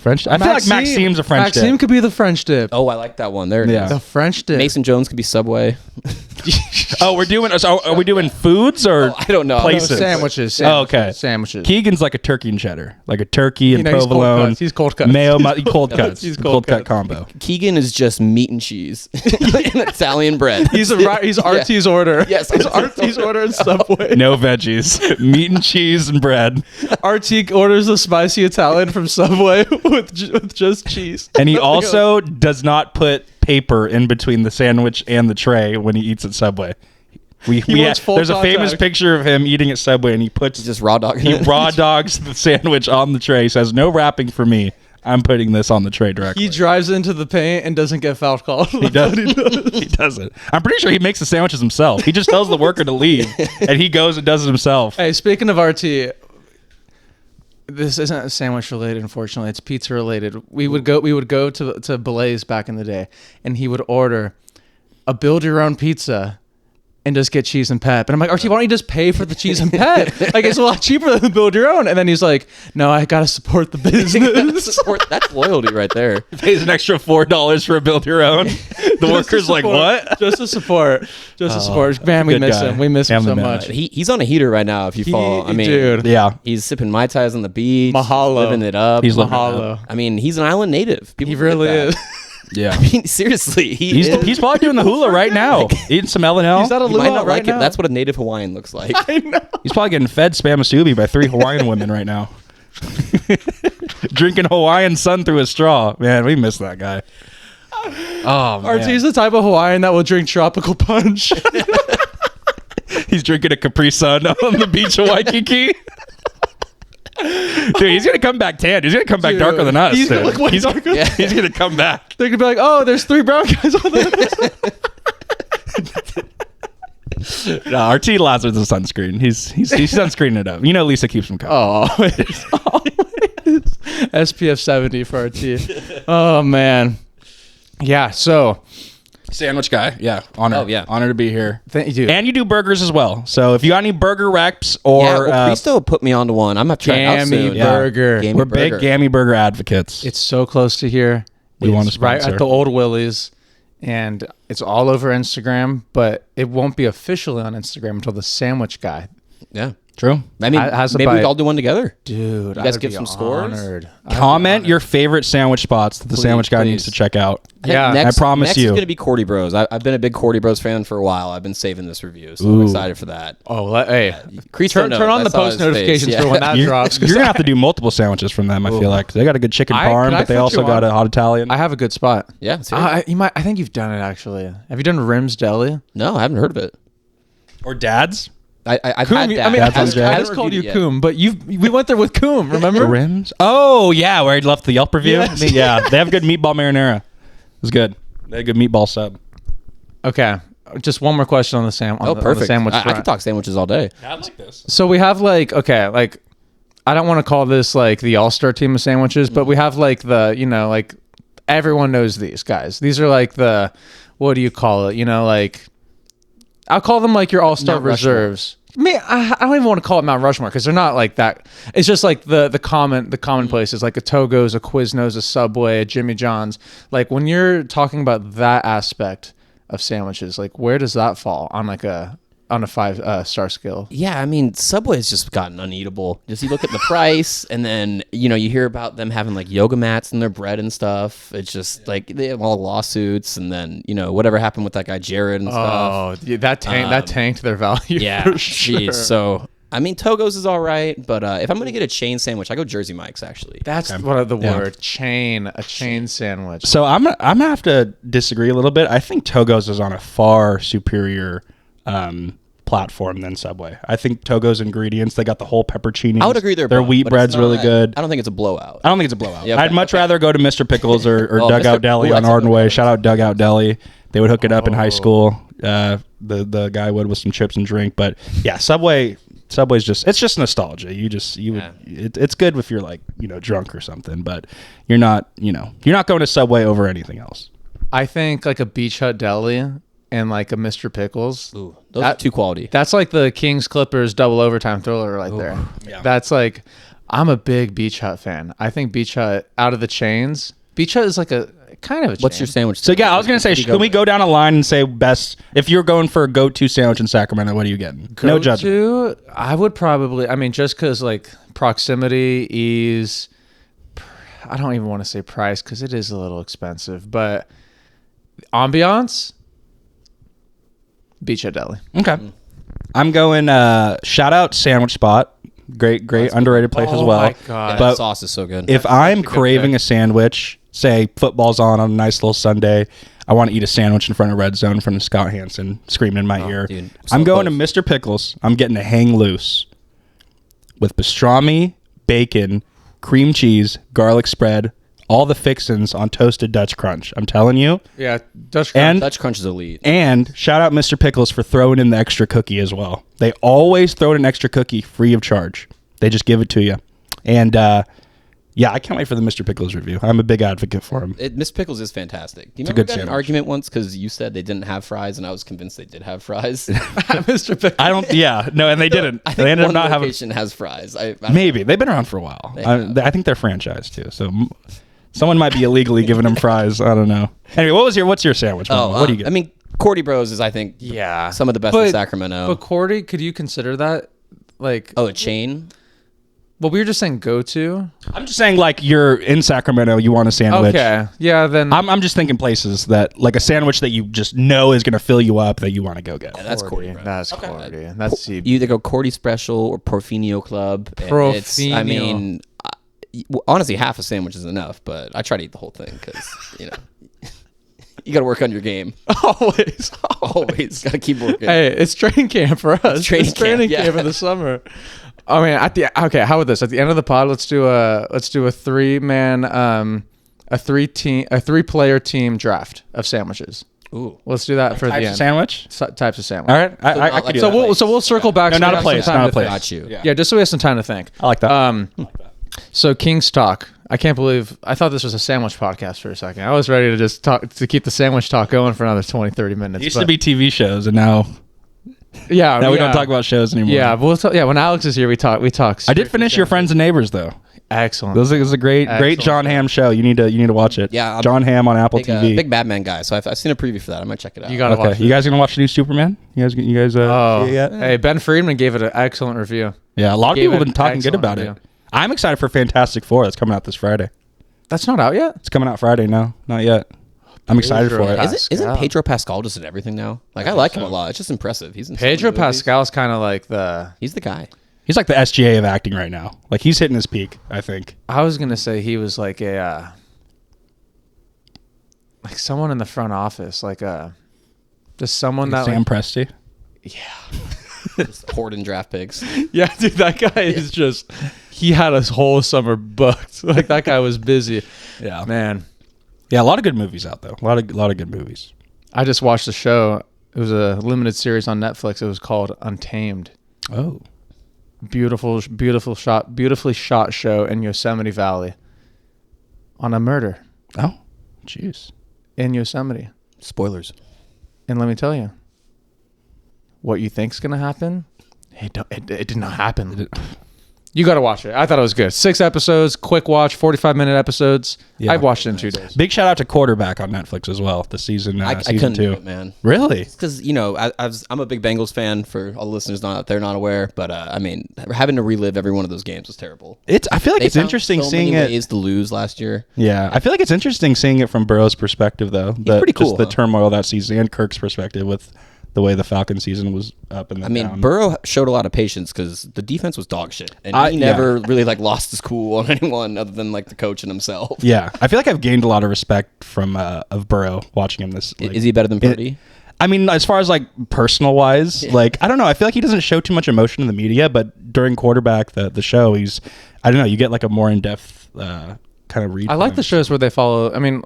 I feel like Maxime's a French dip. Maxime could be the French dip. Oh, I like that one. There it is. The French dip. Mason Jones could be Subway. Are we doing foods or I don't know. places? No, sandwiches. Okay. Sandwiches. Keegan's like a turkey and cheddar. Like a turkey and provolone. He's cold cuts. Mayo, cold cuts. He's cold cut combo. Keegan is just meat and cheese and Italian bread. He's RT's order. Yes, he's RT's order in Subway. No veggies. Meat and cheese and bread. RT orders the spicy Italian from Subway with just cheese. And he also does not put paper in between the sandwich and the tray when he eats at Subway. There's a famous picture of him eating at Subway, and he puts just raw dog. He raw dogs the sandwich on the tray. Says no wrapping for me. I'm putting this on the tray directly. He drives into the paint and doesn't get foul called. He doesn't. I'm pretty sure he makes the sandwiches himself. He just tells the worker to leave, and he goes and does it himself. Hey, speaking of RT, This isn't sandwich related, unfortunately. It's pizza related. We would go to Blaze back in the day, and he would order a build your own pizza and just get cheese and pep. And I'm like, RT, why don't you just pay for the cheese and pep? Like, it's a lot cheaper than build your own. And then he's like, no, I gotta support the business. That's loyalty right there. Pays an extra $4 for a build your own. The worker's like, what? Just to support. Man, we good miss guy. him. We miss him Family so man. much. He's on a heater right now. If you follow, I mean, dude. Yeah. he's sipping Mai Tais on the beach. Mahalo. Living it up. He's living it Mahalo. up. I mean, he's an island native. People He forget really that. is. Yeah. I mean, seriously, He's probably doing the hula right now. Eating some L&L. He's at a You might luau not right like it. now. That's what a native Hawaiian looks like. I know. He's probably getting fed spam musubi by 3 Hawaiian women right now. Drinking Hawaiian sun through a straw. Man, we miss that guy. Oh, man. RT's the type of Hawaiian that will drink tropical punch. He's drinking a Capri Sun on the beach of Waikiki. Dude, he's gonna come back tan. He's gonna come back Dude, darker than us. he's gonna dude. look way he's, darker. yeah, he's gonna come back. They're gonna be like, oh, there's 3 brown guys on there. No, RT Lazarus is sunscreen. He's sunscreening it up. You know, Lisa keeps him covered. Always. SPF 70 for RT. Oh man. Yeah. So Sandwich guy. Yeah. Honor. Oh, yeah. Honor to be here. thank you. And you do burgers as well. So if you got any burger reps or Yeah, well, Cristo put me onto one. I'm gonna try it out Gammy soon. burger. Gammy we're burger. big Gammy Burger advocates. It's so close to here. We want It's to right sponsor. at the old Willie's, and it's all over Instagram, but it won't be officially on Instagram until the sandwich guy. Yeah. True. I mean, Has a maybe we bite. could all do one together. Dude, You guys I'd give be some scores? honored. Comment your favorite sandwich spots that the sandwich guy needs please. to check out. I think Yeah. next, I promise next you. is going to be Cordy Bros. I've been a big Cordy Bros fan for a while. I've been saving this review, so Ooh. I'm excited for that. Hey, Cristo turn knows. on I the saw post his face. notifications Yeah. for when that You're, drops. you're gonna have to do multiple sandwiches from them. I feel like they got a good chicken parm, can I but they put also you got on? a hot Italian. I have a good spot. Yeah, seriously. I think you've done it actually. Have you done Rim's Deli? No, I haven't heard of it. or Dad's. I've Coom, had that. I mean, Dad's I on just, Jack. I just called you Coom, but we went there with Coom. Remember? Rims. Oh yeah, where he left the Yelp review. Yes. I mean, yeah, they have good meatball marinara. It was good. They had a good meatball sub. Okay, just one more question on the sandwich. Oh, perfect. The sandwich I front. could talk sandwiches all day. I like this. So we have like I don't want to call this like the all-star team of sandwiches, but we have like like everyone knows these guys. These are like the, what do you call it? Like I'll call them like your all-star Mount Rushmore. reserves. I don't even want to call it Mount Rushmore because they're not like that. It's just like the common places like a Togo's, a Quiznos, a Subway, a Jimmy John's. Like when you're talking about that aspect of sandwiches, like where does that fall on a 5-star scale? Yeah, I mean, Subway's just gotten uneatable. Just you look at the price, and then you hear about them having like yoga mats in their bread and stuff. It's just like they have all lawsuits, and then whatever happened with that guy Jared and stuff. Oh, yeah, that tanked their value. Yeah, for sure. jeez. So I mean, Togo's is all right, but if I'm gonna get a chain sandwich, I go Jersey Mike's actually. That's what the Yeah. word a chain sandwich. So I'm gonna have to disagree a little bit. I think Togo's is on a far superior platform than Subway. I think Togo's ingredients, they got the whole peppercini. I would agree Their both, wheat but bread's it's really not- good. I don't think it's a blowout. I don't think it's a blowout. Yeah, okay, I'd much rather go to Mr. Pickles or Oh, Dugout Mr. Deli Ooh, on that's Arden another Way. good Shout out Dugout Deli. They would hook it up in high school. The guy would with some chips and drink. But yeah, Subway's just nostalgia. It's good if you're like drunk or something, but you're not going to Subway over anything else. I think like a Beach Hut Deli and like a Mr. Pickles. Ooh, those are too quality. That's like the Kings Clippers double overtime thriller right there. Yeah. That's like, I'm a big Beach Hut fan. I think Beach Hut out of the chains. Beach Hut is like a kind of a chain. What's your sandwich? So yeah, I was gonna say, can we go down a line and say best? If you're going for a go-to sandwich in Sacramento, what are you getting? No judgment. I would probably. I mean, just because like proximity, ease. I don't even want to say price because it is a little expensive, but ambiance. Beach Hut Deli. Okay, I'm going. Shout out Sandwich Spot. Great underrated place as well. My God. Yeah, But that sauce is so good. if I'm craving a sandwich, say football's on a nice little Sunday, I want to eat a sandwich in front of Red Zone in front of Scott Hansen screaming in my ear. dude, so I'm going close. to Mr. Pickles. I'm getting a hang loose with pastrami, bacon, cream cheese, garlic spread, all the fixins on toasted Dutch Crunch. I'm telling you. Yeah, Dutch And Dutch Crunch is elite. and shout out Mr. Pickles for throwing in the extra cookie as well. They always throw in an extra cookie free of charge. They just give it to you. And yeah, I can't wait for the Mr. Pickles review. I'm a big advocate for him. Miss Pickles is fantastic. Do you It's a remember good we got an sandwich. argument once because you said they didn't have fries, and I was convinced they did have fries. Mr. Pickles. I don't. Yeah, no, and they didn't. I They think ended up one not having. location has fries. I don't Maybe they've been around for a while. I think they're franchised too. So someone might be illegally giving them fries. I don't know. Anyway, what's your sandwich? know. Mama? What do you get? I mean, Cordy Bros is, I think, Yeah. some of the best in Sacramento. But Cordy, could you consider that like? A chain? Well, we were just saying go to. I'm just saying, like, you're in Sacramento, you want a sandwich. Okay. Yeah. Then I'm just thinking places that, like, a sandwich that you just know is going to fill you up that you want to go get. That's Cordy Bros. That's Cordy. That's You either go Cordy Special or Porfinio Club. And Porfinio. I mean, honestly, half a sandwich is enough, but I try to eat the whole thing because, you know, you got to work on your game. always. Always got to keep working. Hey, it's training camp for us. It's training training camp, camp yeah. in the summer. I mean, how about this? At the end of the pod, let's do a 3-man, a 3-player team draft of sandwiches. Ooh. Let's do that for the Types end. of sandwich? Types of sandwich. All right. I not could like do that. that. So we'll circle back. No, so not we a have place, some time not a to place. think. Got you. Yeah, just so we have some time to think. I like that. So King's Talk. I can't believe I thought this was a sandwich podcast for a second. I was ready to just talk to keep the sandwich talk going for another 20, 30 minutes. It used to be TV shows, and now we don't talk about shows anymore. Yeah, when Alex is here, we talk. I did finish Your Friends and Neighbors though. Excellent. This is a great Excellent. John Hamm show. You need to watch it. Yeah, I'm John Hamm on Apple Big, TV. big Batman guy, so I've seen a preview for that. I might check it out. You got to watch Okay, it. you guys gonna watch the new Superman? You guys see it yet? Hey, Ben Friedman gave it an excellent review. Yeah, a lot of Gave people have it been talking good excellent about review. it. I'm excited for Fantastic Four. That's coming out this Friday. That's not out yet? It's coming out Friday. No, not yet. I'm excited for it. Pascal. Isn't Pedro Pascal just in everything now? Like, I like him a lot. It's just impressive. He's in so Pedro many movies. Pascal's kind of like the... He's the guy. He's like the SGA of acting right now. Like, he's hitting his peak, I think. I was going to say he was like a... like someone in the front office. Like just someone that... Sam Presti. Just hoarding draft picks. Yeah, dude, that guy is just... He had a whole summer booked. Like, that guy was busy. Yeah. Man, Yeah, a lot of good movies out, though. A lot of good movies. I just watched a show. It was a limited series on Netflix. It was called Untamed. Oh. Beautifully shot show in Yosemite Valley on a murder Oh, jeez. in Yosemite. Spoilers. And let me tell you, what you think's gonna happen, it did not happen. You got to watch it. I thought it was good. 6 episodes, quick watch, 45-minute episodes. Yeah. I watched it in 2 days. Big shout out to Quarterback on Netflix as well. The season, I season couldn't do 2. it, man. Really? Because, you know, I'm a big Bengals fan for all the listeners they're not aware. But, I mean, having to relive every one of those games was terrible. I feel like They it's found interesting so seeing many it. ways to lose last year. Yeah, I feel like it's interesting seeing it from Burrow's perspective, though. pretty cool, Just the huh? turmoil that season, and Kirk's perspective with the way the Falcon season was up and I mean, down. Burrow showed a lot of patience because the defense was dog shit. And he Yeah. never really, like, lost his cool on anyone other than, like, the coach and himself. Yeah, I feel like I've gained a lot of respect from of Burrow watching him this. Like, Is he better than Purdy? I mean, as far as like personal wise, like I don't know. I feel like he doesn't show too much emotion in the media, but during Quarterback, the show, I don't know. You get like a more in depth kind of read. I like the shows where they follow. I mean,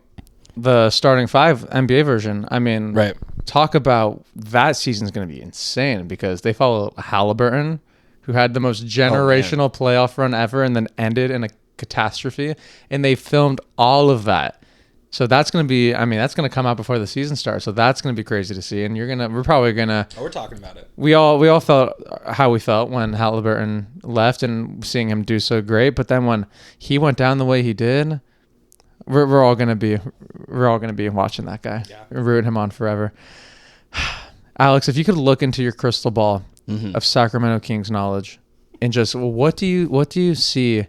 the starting 5 NBA version. I mean, Right. Talk about that season's going to be insane because they follow Halliburton, who had the most generational playoff run ever, and then ended in a catastrophe. And they filmed all of that. So that's going to be. I mean, that's going to come out before the season starts. So that's going to be crazy to see. And we're probably gonna. Oh, we're talking about it. We all felt how we felt when Halliburton left and seeing him do so great. But then when he went down the way he did, we're all gonna be watching that guy, rooting him on forever. Alex, if you could look into your crystal ball of Sacramento Kings knowledge, and just what do you see?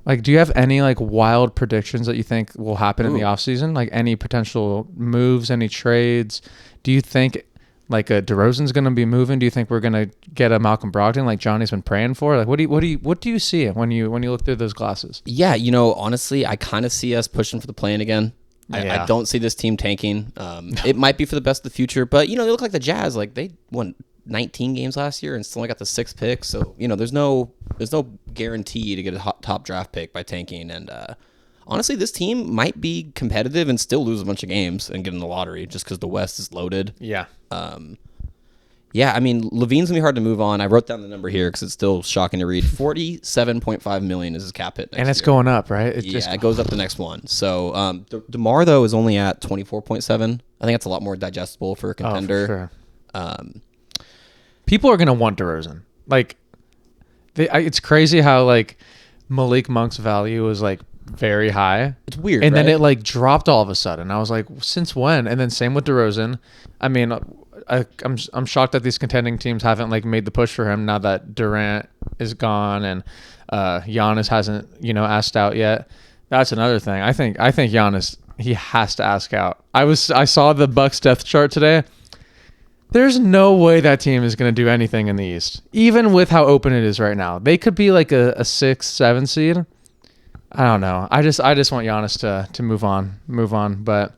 Like, do you have any like wild predictions that you think will happen in the offseason? Like any potential moves, any trades? Do you think like a DeRozan's going to be moving? Do you think we're going to get a Malcolm Brogdon like Johnny's been praying for? Like, what do you see when you look through those glasses? Yeah, you know, honestly, I kind of see us pushing for the play-in again. Yeah. I don't see this team tanking. It might be for the best of the future, but you know, they look like the Jazz. Like they won 19 games last year and still only got the 6th pick. So you know, there's no guarantee to get a top draft pick by tanking. And honestly, this team might be competitive and still lose a bunch of games and get in the lottery just because the West is loaded. Yeah. Yeah, I mean, Levine's going to be hard to move on. I wrote down the number here because it's still shocking to read. $47.5 million is his cap hit next And it's year. going up, right? It goes up the next one. So DeMar, though, is only at 24.7. I think that's a lot more digestible for a contender. Oh, for sure. People are going to want DeRozan. Like, it's crazy how, like, Malik Monk's value was, like, very high. It's weird, And right? then it, like, dropped all of a sudden. I was like, since when? And then same with DeRozan. I mean, I'm shocked that these contending teams haven't like made the push for him now that Durant is gone and Giannis hasn't asked out yet. That's another thing. I think Giannis, he has to ask out. I saw the Bucks depth chart today. There's no way that team is going to do anything in the East, even with how open it is right now. They could be like a 6-7 seed. I don't know. I just want Giannis to move on, but.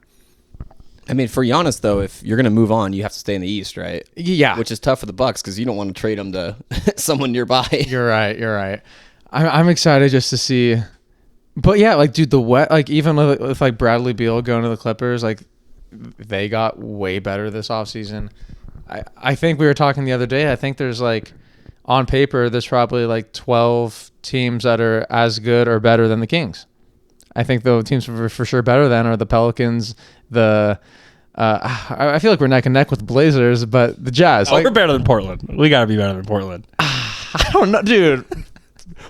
I mean, for Giannis, though, if you're going to move on, you have to stay in the East, right? Yeah. Which is tough for the Bucks because you don't want to trade him to someone nearby. You're right. I'm excited just to see. But yeah, like, dude, like, even with like Bradley Beal going to the Clippers, like, they got way better this offseason. I think we were talking the other day. I think there's like, on paper, there's probably like 12 teams that are as good or better than the Kings. I think the teams for sure better than are the Pelicans, I feel like we're neck and neck with the Blazers, but the Jazz. We're better than Portland. We got to be better than Portland. I don't know, dude.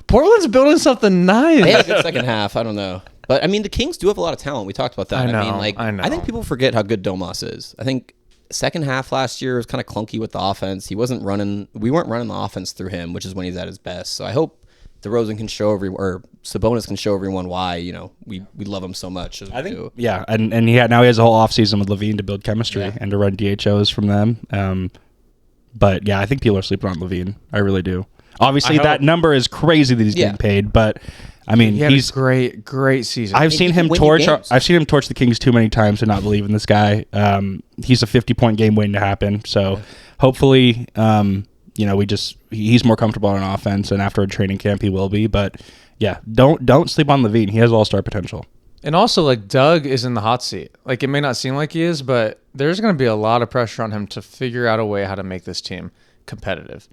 Portland's building something nice. They had a good second half. I don't know. But, I mean, the Kings do have a lot of talent. We talked about that. I know. I think people forget how good Domas is. I think second half last year was kind of clunky with the offense. We weren't running the offense through him, which is when he's at his best. So I hope DeRozan can show or Sabonis can show everyone why we love him so much. I think yeah, and now he has a whole offseason with Levine to build chemistry and to run DHOs from them. But yeah, I think people are sleeping on Levine. I really do. Obviously, that number is crazy that he's getting paid, but I mean, he's great season. I've seen him torch the Kings too many times to not believe in this guy. He's a 50-point game waiting to happen. So hopefully, he's more comfortable on offense, and after a training camp, he will be. But yeah, don't sleep on Levine. He has all-star potential. And also, like, Doug is in the hot seat. Like, it may not seem like he is, but there's going to be a lot of pressure on him to figure out a way how to make this team competitive.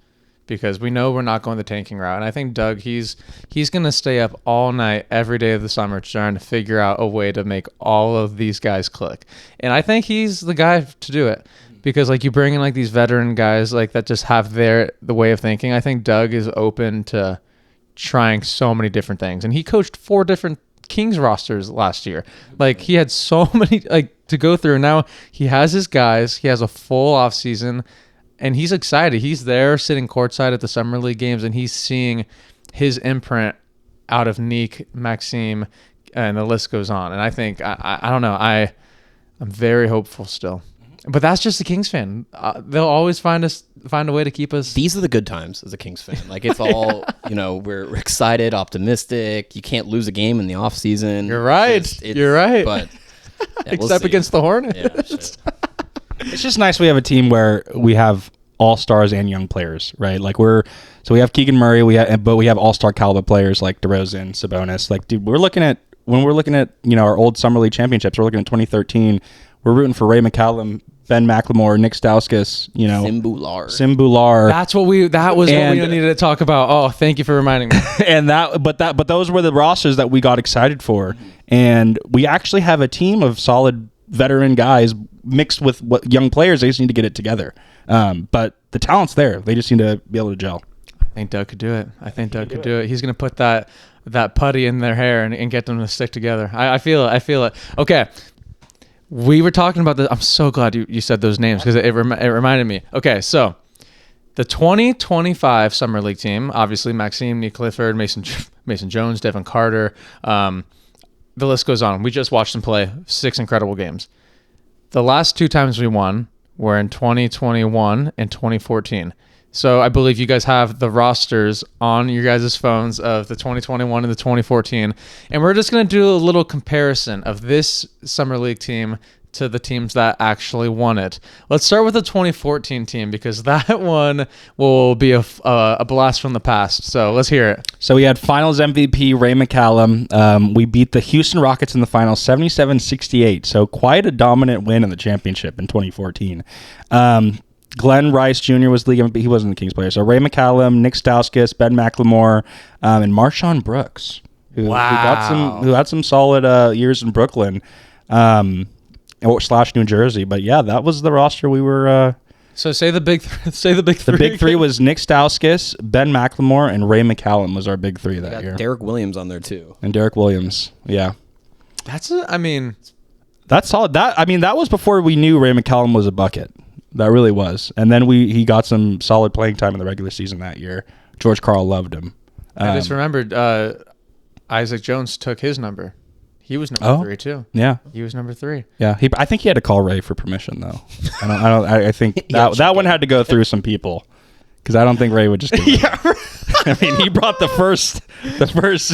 Because we know we're not going the tanking route. And I think Doug, he's going to stay up all night every day of the summer trying to figure out a way to make all of these guys click. And I think he's the guy to do it. Because, like, you bring in, like, these veteran guys, like, that just have the way of thinking. I think Doug is open to trying so many different things. And he coached 4 different Kings rosters last year. Like, he had so many, like, to go through. Now he has his guys. He has a full off season. And he's excited. He's there sitting courtside at the Summer League games, and he's seeing his imprint out of Nick, Maxime, and the list goes on. And I think, I don't know, I'm very hopeful still. But that's just a Kings fan. They'll always find a way to keep us. These are the good times as a Kings fan. Like, it's all, we're excited, optimistic. You can't lose a game in the off season. You're right. You're right. But yeah, except against the Hornets. Yeah, shit. It's just nice we have a team where we have all-stars and young players, right? Like we have Keegan Murray, but we have all-star caliber players like DeRozan, Sabonis. Like, dude, when we're looking at our old Summer League championships, we're looking at 2013. We're rooting for Ray McCallum, Ben McLemore, Nick Stauskas, Simbular. That was what we needed to talk about. Oh, thank you for reminding me. But those were the rosters that we got excited for, and we actually have a team of solid veteran guys mixed with young players. They just need to get it together. But the talent's there. They just need to be able to gel. I think Doug could do it. He's going to put that putty in their hair and get them to stick together. I feel it. Okay. We were talking about this. I'm so glad you said those names because it reminded me. Okay, so the 2025 Summer League team, obviously Maxime, Nick Clifford, Mason Jones, Devin Carter. The list goes on. We just watched them play 6 incredible games. The last 2 times we won were in 2021 and 2014. So I believe you guys have the rosters on your guys' phones of the 2021 and the 2014. And we're just going to do a little comparison of this Summer League team to the teams that actually won it. Let's start with the 2014 team because that one will be a blast from the past. So let's hear it. So we had Finals MVP Ray McCallum. We beat the Houston Rockets in the finals 77-68. So quite a dominant win in the championship in 2014. Glenn Rice Jr. was league MVP. He wasn't the Kings player. So Ray McCallum, Nick Stauskas, Ben McLemore, and Marshawn Brooks, who had some solid years in Brooklyn / New Jersey. But yeah, that was the roster we were. So say the big say the big three. The big three was Nick Stauskas, Ben McLemore, and Ray McCallum was our big three that year. Derek Williams on there too. And Derek Williams, yeah. That's solid. That was before we knew Ray McCallum was a bucket. That really was. And then he got some solid playing time in the regular season that year. George Karl loved him. I just remembered Isaac Jones took his number. He was number 3 too. Yeah, he was number 3. Yeah, I think he had to call Ray for permission though. I think that one had to go through some people because I don't think Ray would just. I mean, he brought the first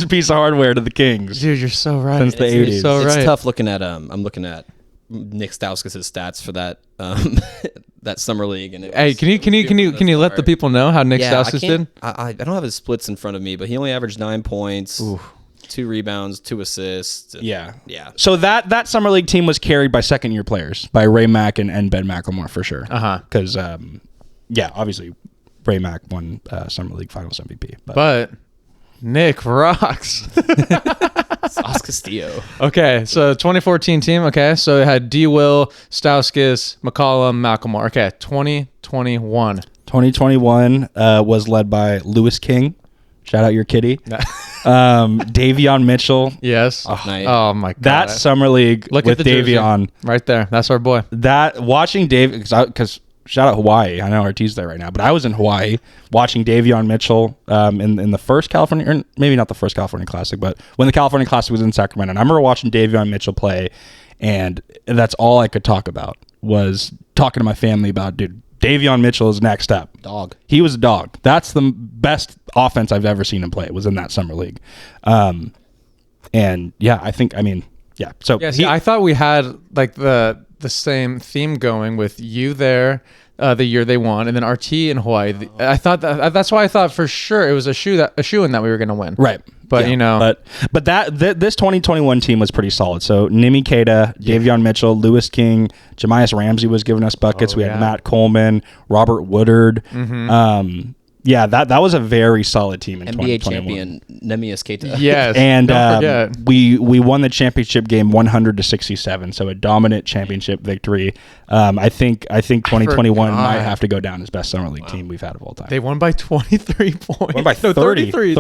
piece of hardware to the Kings. Dude, you're so right. Since the 80s, it's tough looking at. I'm looking at Nick Stauskas' stats for that that summer league. And hey, can you let the people know how Nick Stauskas did? I don't have his splits in front of me, but he only averaged 9 points. Ooh. 2 rebounds, 2 assists. Yeah. So that summer league team was carried by second-year players, by Ray Mack and Ben McLemore for sure. Because obviously Ray Mack won summer league finals MVP. But Nick rocks. Sauce Castillo. Okay, so 2014 team. Okay, so it had D. Will, Stauskas, McCollum, McLemore. Okay, 2021. 2021 was led by Lewis King. Shout out your kitty. Davion Mitchell. Yes. Oh, nice. Oh my God. That summer league with Davion. Right there. That's our boy. That watching Dave, because shout out Hawaii. I know RT's there right now, but I was in Hawaii watching Davion Mitchell in the first California, or maybe not the first California Classic, but when the California Classic was in Sacramento. And I remember watching Davion Mitchell play, and that's all I could talk about was talking to my family about, dude, Davion Mitchell is next up. Dog. He was a dog. That's the best offense I've ever seen him play. It was in that summer league. And yeah, So I thought we had like the same theme going with you there the year they won, and then RT in Hawaii. I thought that's why I thought for sure it was a shoe-in that we were going to win. Right. But but this 2021 team was pretty solid. So Nimi Keita, Davion Mitchell, Lewis King, Jamias Ramsey was giving us buckets. We had Matt Coleman, Robert Woodard. Mm-hmm. That was a very solid team in NBA 2021. champion Nemias Keita. Yes, and we won the championship game 100-67. So a dominant championship victory. I think 2021 might have to go down as best summer league team we've had of all time. They won by 23 points. Won by 33.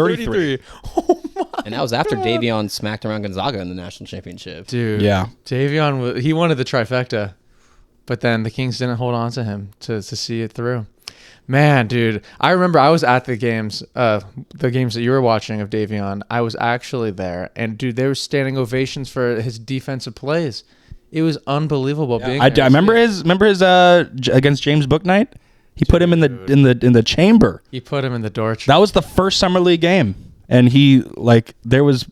Oh my! And that was after Davion smacked around Gonzaga in the national championship. Dude, yeah, Davion he wanted the trifecta, but then the Kings didn't hold on to him to see it through. Man, dude, I remember I was at the games that you were watching of Davion. I was actually there, and dude, they were standing ovations for his defensive plays. It was unbelievable. Yeah. I remember his against James Bouknight. He put him in the chamber. He put him in the door. That was the first summer league game, and he there was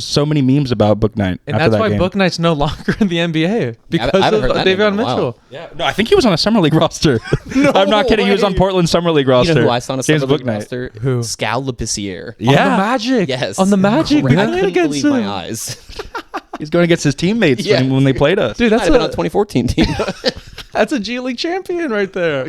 so many memes about Bouknight. And that's why Bouknight's no longer in the NBA because of Davion Mitchell. Yeah, no, I think he was on a summer league roster. No, I'm not kidding. He was on Portland's summer league roster. You know who I saw on a summer league Bouknight. roster? Who? Scal Labissiere. Yeah. On the Magic. Yes. On the Magic. I couldn't believe my eyes. He's going against his teammates when they played us. Dude, that's a 2014 team. That's a G League champion right there.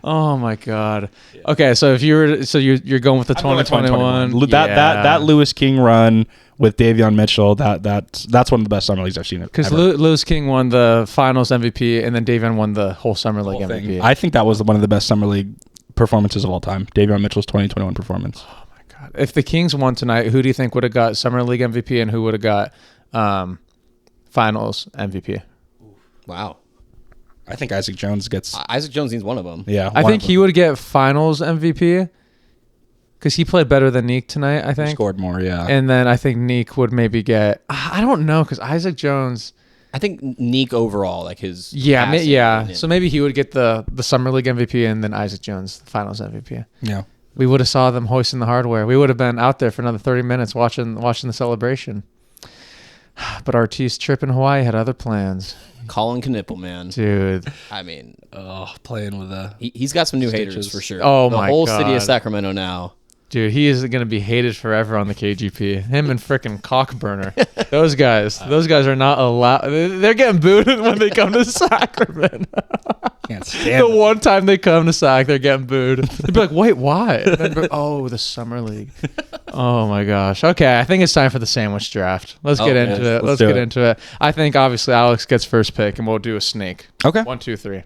Oh my God. Okay, so if you're going with the 2021. That Lewis King run with Davion Mitchell, that's one of the best summer leagues I've seen. Because Lewis King won the Finals MVP, and then Davion won the whole summer league MVP. I think that was one of the best summer league performances of all time. Davion Mitchell's 2021 performance. Oh my God. If the Kings won tonight, who do you think would have got summer league MVP, and who would have got Finals MVP? Wow. I think Isaac Jones needs one of them. Yeah, I think he would get Finals MVP because he played better than Neek tonight. I think he scored more. Yeah, and then I think Neek would maybe get. I don't know because Isaac Jones. I think Neek overall, like his. Yeah. So maybe he would get the summer league MVP, and then Isaac Jones the Finals MVP. Yeah, we would have saw them hoisting the hardware. We would have been out there for another 30 minutes watching the celebration. But RT's trip in Hawaii had other plans. Colin Knippel, man. Dude. I mean, playing with he's got some new haters for sure. Oh, my God. The whole city of Sacramento now. Dude, he is going to be hated forever on the KGP. Him and frickin' Cockburner. Those guys are not allowed. They're getting booted when they come to Sacramento. Can't stand The one time they come to Sac, they're getting booed. They'd be like, wait, why? And then be like, oh, the summer league. Oh my gosh. Okay, I think it's time for the sandwich draft. Let's get into it. Let's get into it. I think obviously Alex gets first pick, and we'll do a snake. Okay. 1, 2, 3.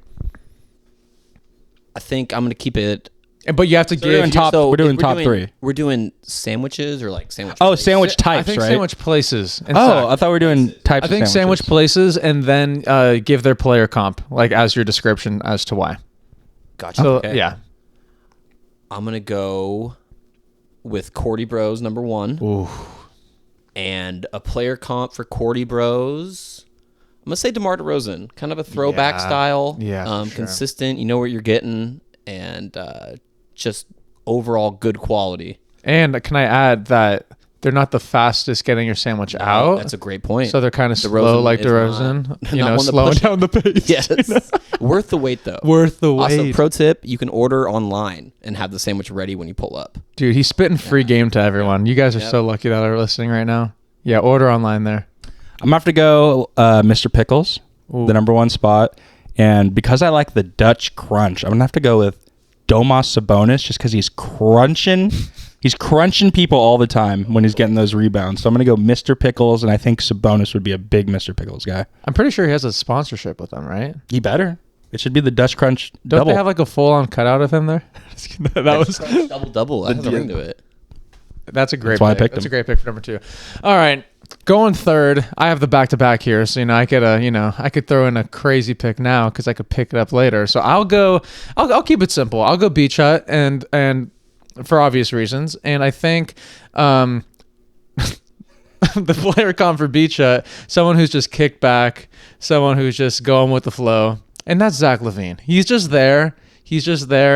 I think I'm gonna keep it. But you have to give. We're doing top 3. We're doing sandwiches or like sandwich. Oh, places? sandwich types, I think right? sandwich places. in Oh, Sac. I thought we were doing types. I think of sandwich places, and then give their player comp, like as your description as to why. Gotcha. So Okay. yeah. I'm gonna go with Cordy Bros number 1. Ooh. And a player comp for Cordy Bros. I'm gonna say DeMar DeRozan, kind of a throwback style. Yeah, for sure. Consistent. You know what you're getting, and just overall good quality. And can I add that they're not the fastest getting your sandwich out? That's a great point. So they're kind of slow, like is DeRozan. not- You not know, one to slowing push- down the pace. Yes, worth the wait though. Worth the Also, wait. pro tip: you can order online and have the sandwich ready when you pull up. Dude, he's spitting free game to everyone. You guys are so lucky that are listening right now. Yeah, order online there. I'm gonna have to go Mr. Pickles, the number 1 spot, and because I like the Dutch crunch, I'm gonna have to go with Domas Sabonis just because he's crunching people all the time when he's getting those rebounds. So I'm gonna go Mr. Pickles, and I think Sabonis would be a big Mr. Pickles guy. I'm pretty sure he has a sponsorship with them, right? He better. It should be the Dutch crunch Don't double. they have like a full-on cutout of him there? that was double. That has a ring to it. That's a great That's why I pick. picked That's him. a great pick for number 2. All right. Going third, I have the back-to-back here, so I could throw in a crazy pick now because I could pick it up later. So I'll keep it simple. I'll go Beach Hut and for obvious reasons, and I think the player comp for Beach Hut, someone who's just kicked back, someone who's just going with the flow, and that's Zach LaVine. He's just there,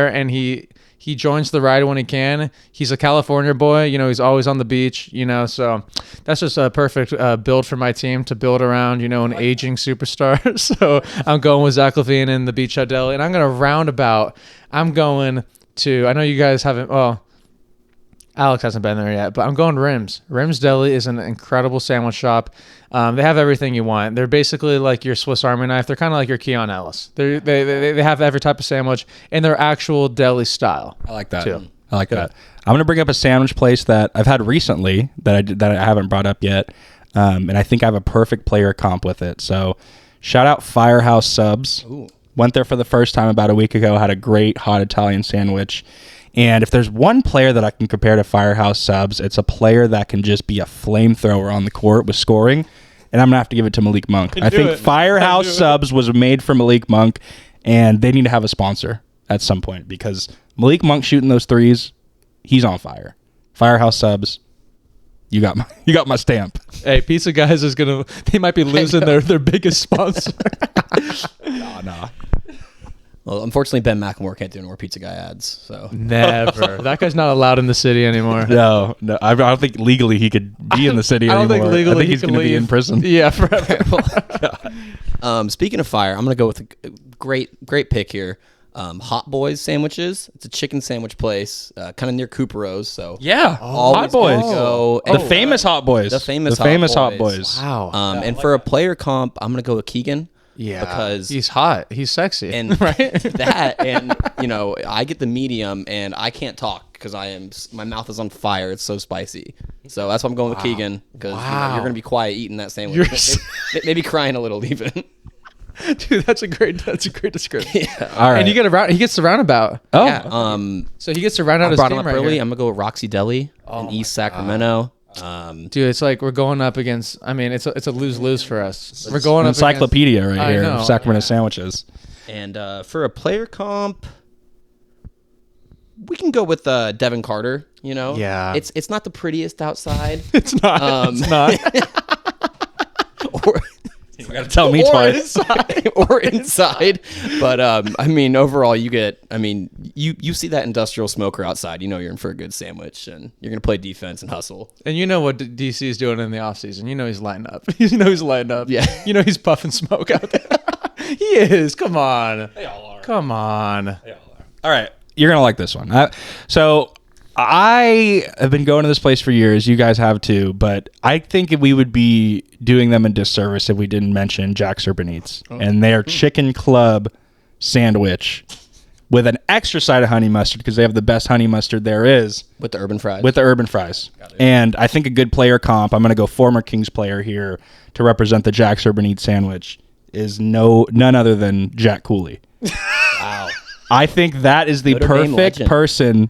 and he joins the ride when he can. He's a California boy, he's always on the beach, so that's just a perfect build for my team to build around, an aging superstar. So I'm going with Zach LaVine in the Beach Hut Deli, and I'm going to roundabout. I'm going to, I know you guys haven't, well, Alex hasn't been there yet, but I'm going Rims. Rims Deli is an incredible sandwich shop. They have everything you want. They're basically like your Swiss Army knife. They're kind of like your Keon Ellis. They have every type of sandwich in their actual deli style. I like that. Too. I like that. I'm gonna bring up a sandwich place that I've had recently that I haven't brought up yet, and I think I have a perfect player comp with it. So, shout out Firehouse Subs. Ooh. Went there for the first time about a week ago. Had a great hot Italian sandwich. And if there's one player that I can compare to Firehouse Subs, it's a player that can just be a flamethrower on the court with scoring. And I'm going to have to give it to Malik Monk. I think Firehouse Subs was made for Malik Monk, and they need to have a sponsor at some point because Malik Monk shooting those threes, he's on fire. Firehouse Subs, you got my stamp. Hey, Pizza Guys they might be losing their biggest sponsor. Nah. Well, unfortunately, Ben McLemore can't do any more Pizza Guy ads. So Never. That guy's not allowed in the city anymore. No. I don't think legally he could be in the city I don't anymore. think legally I think he he's can going to be leave. in prison. Yeah, forever. Speaking of fire, I'm gonna go with a great pick here. Hot Boys sandwiches. It's a chicken sandwich place, kind of near Coopero's. So Yeah, Hot Boys. Go The famous Hot Boys. The famous Hot Boys. Wow. And for a player comp, I'm gonna go with Keegan. Yeah, because he's hot. He's sexy. and right? that, and I get the medium, and I can't talk because my mouth is on fire. It's so spicy. So that's why I'm going with Keegan because you're gonna be quiet eating that sandwich. Maybe crying a little even. Dude, that's a great description. Yeah. All right. And he gets the roundabout. Oh, Yeah. So he gets to round out I his brought team him up right early. here. I'm gonna go with Roxy Deli in East Sacramento. Dude, it's like we're going up against. I mean, it's a lose for us. We're going up encyclopedia against, right here I know. of Sacramento sandwiches. And for a player comp, we can go with Devin Carter. Yeah. It's not the prettiest outside. It's not. It's not. or You gotta tell me twice. or inside. But overall, you get. You see that industrial smoker outside. You're in for a good sandwich, and you're gonna play defense and hustle. And you know what DC is doing in the offseason. He's lighting up. He's lighting up. Yeah. He's puffing smoke out there. He is. Come on. They all are. Come on. All right, you're gonna like this one. I have been going to this place for years. You guys have too, but I think we would be doing them a disservice if we didn't mention Jack's Urban Eats and their chicken club sandwich with an extra side of honey mustard because they have the best honey mustard there is. With the urban fries. With the urban fries. And I think a good player comp, I'm going to go former Kings player here to represent the Jack's Urban Eats sandwich, is none other than Jack Cooley. Wow. I think that is the perfect person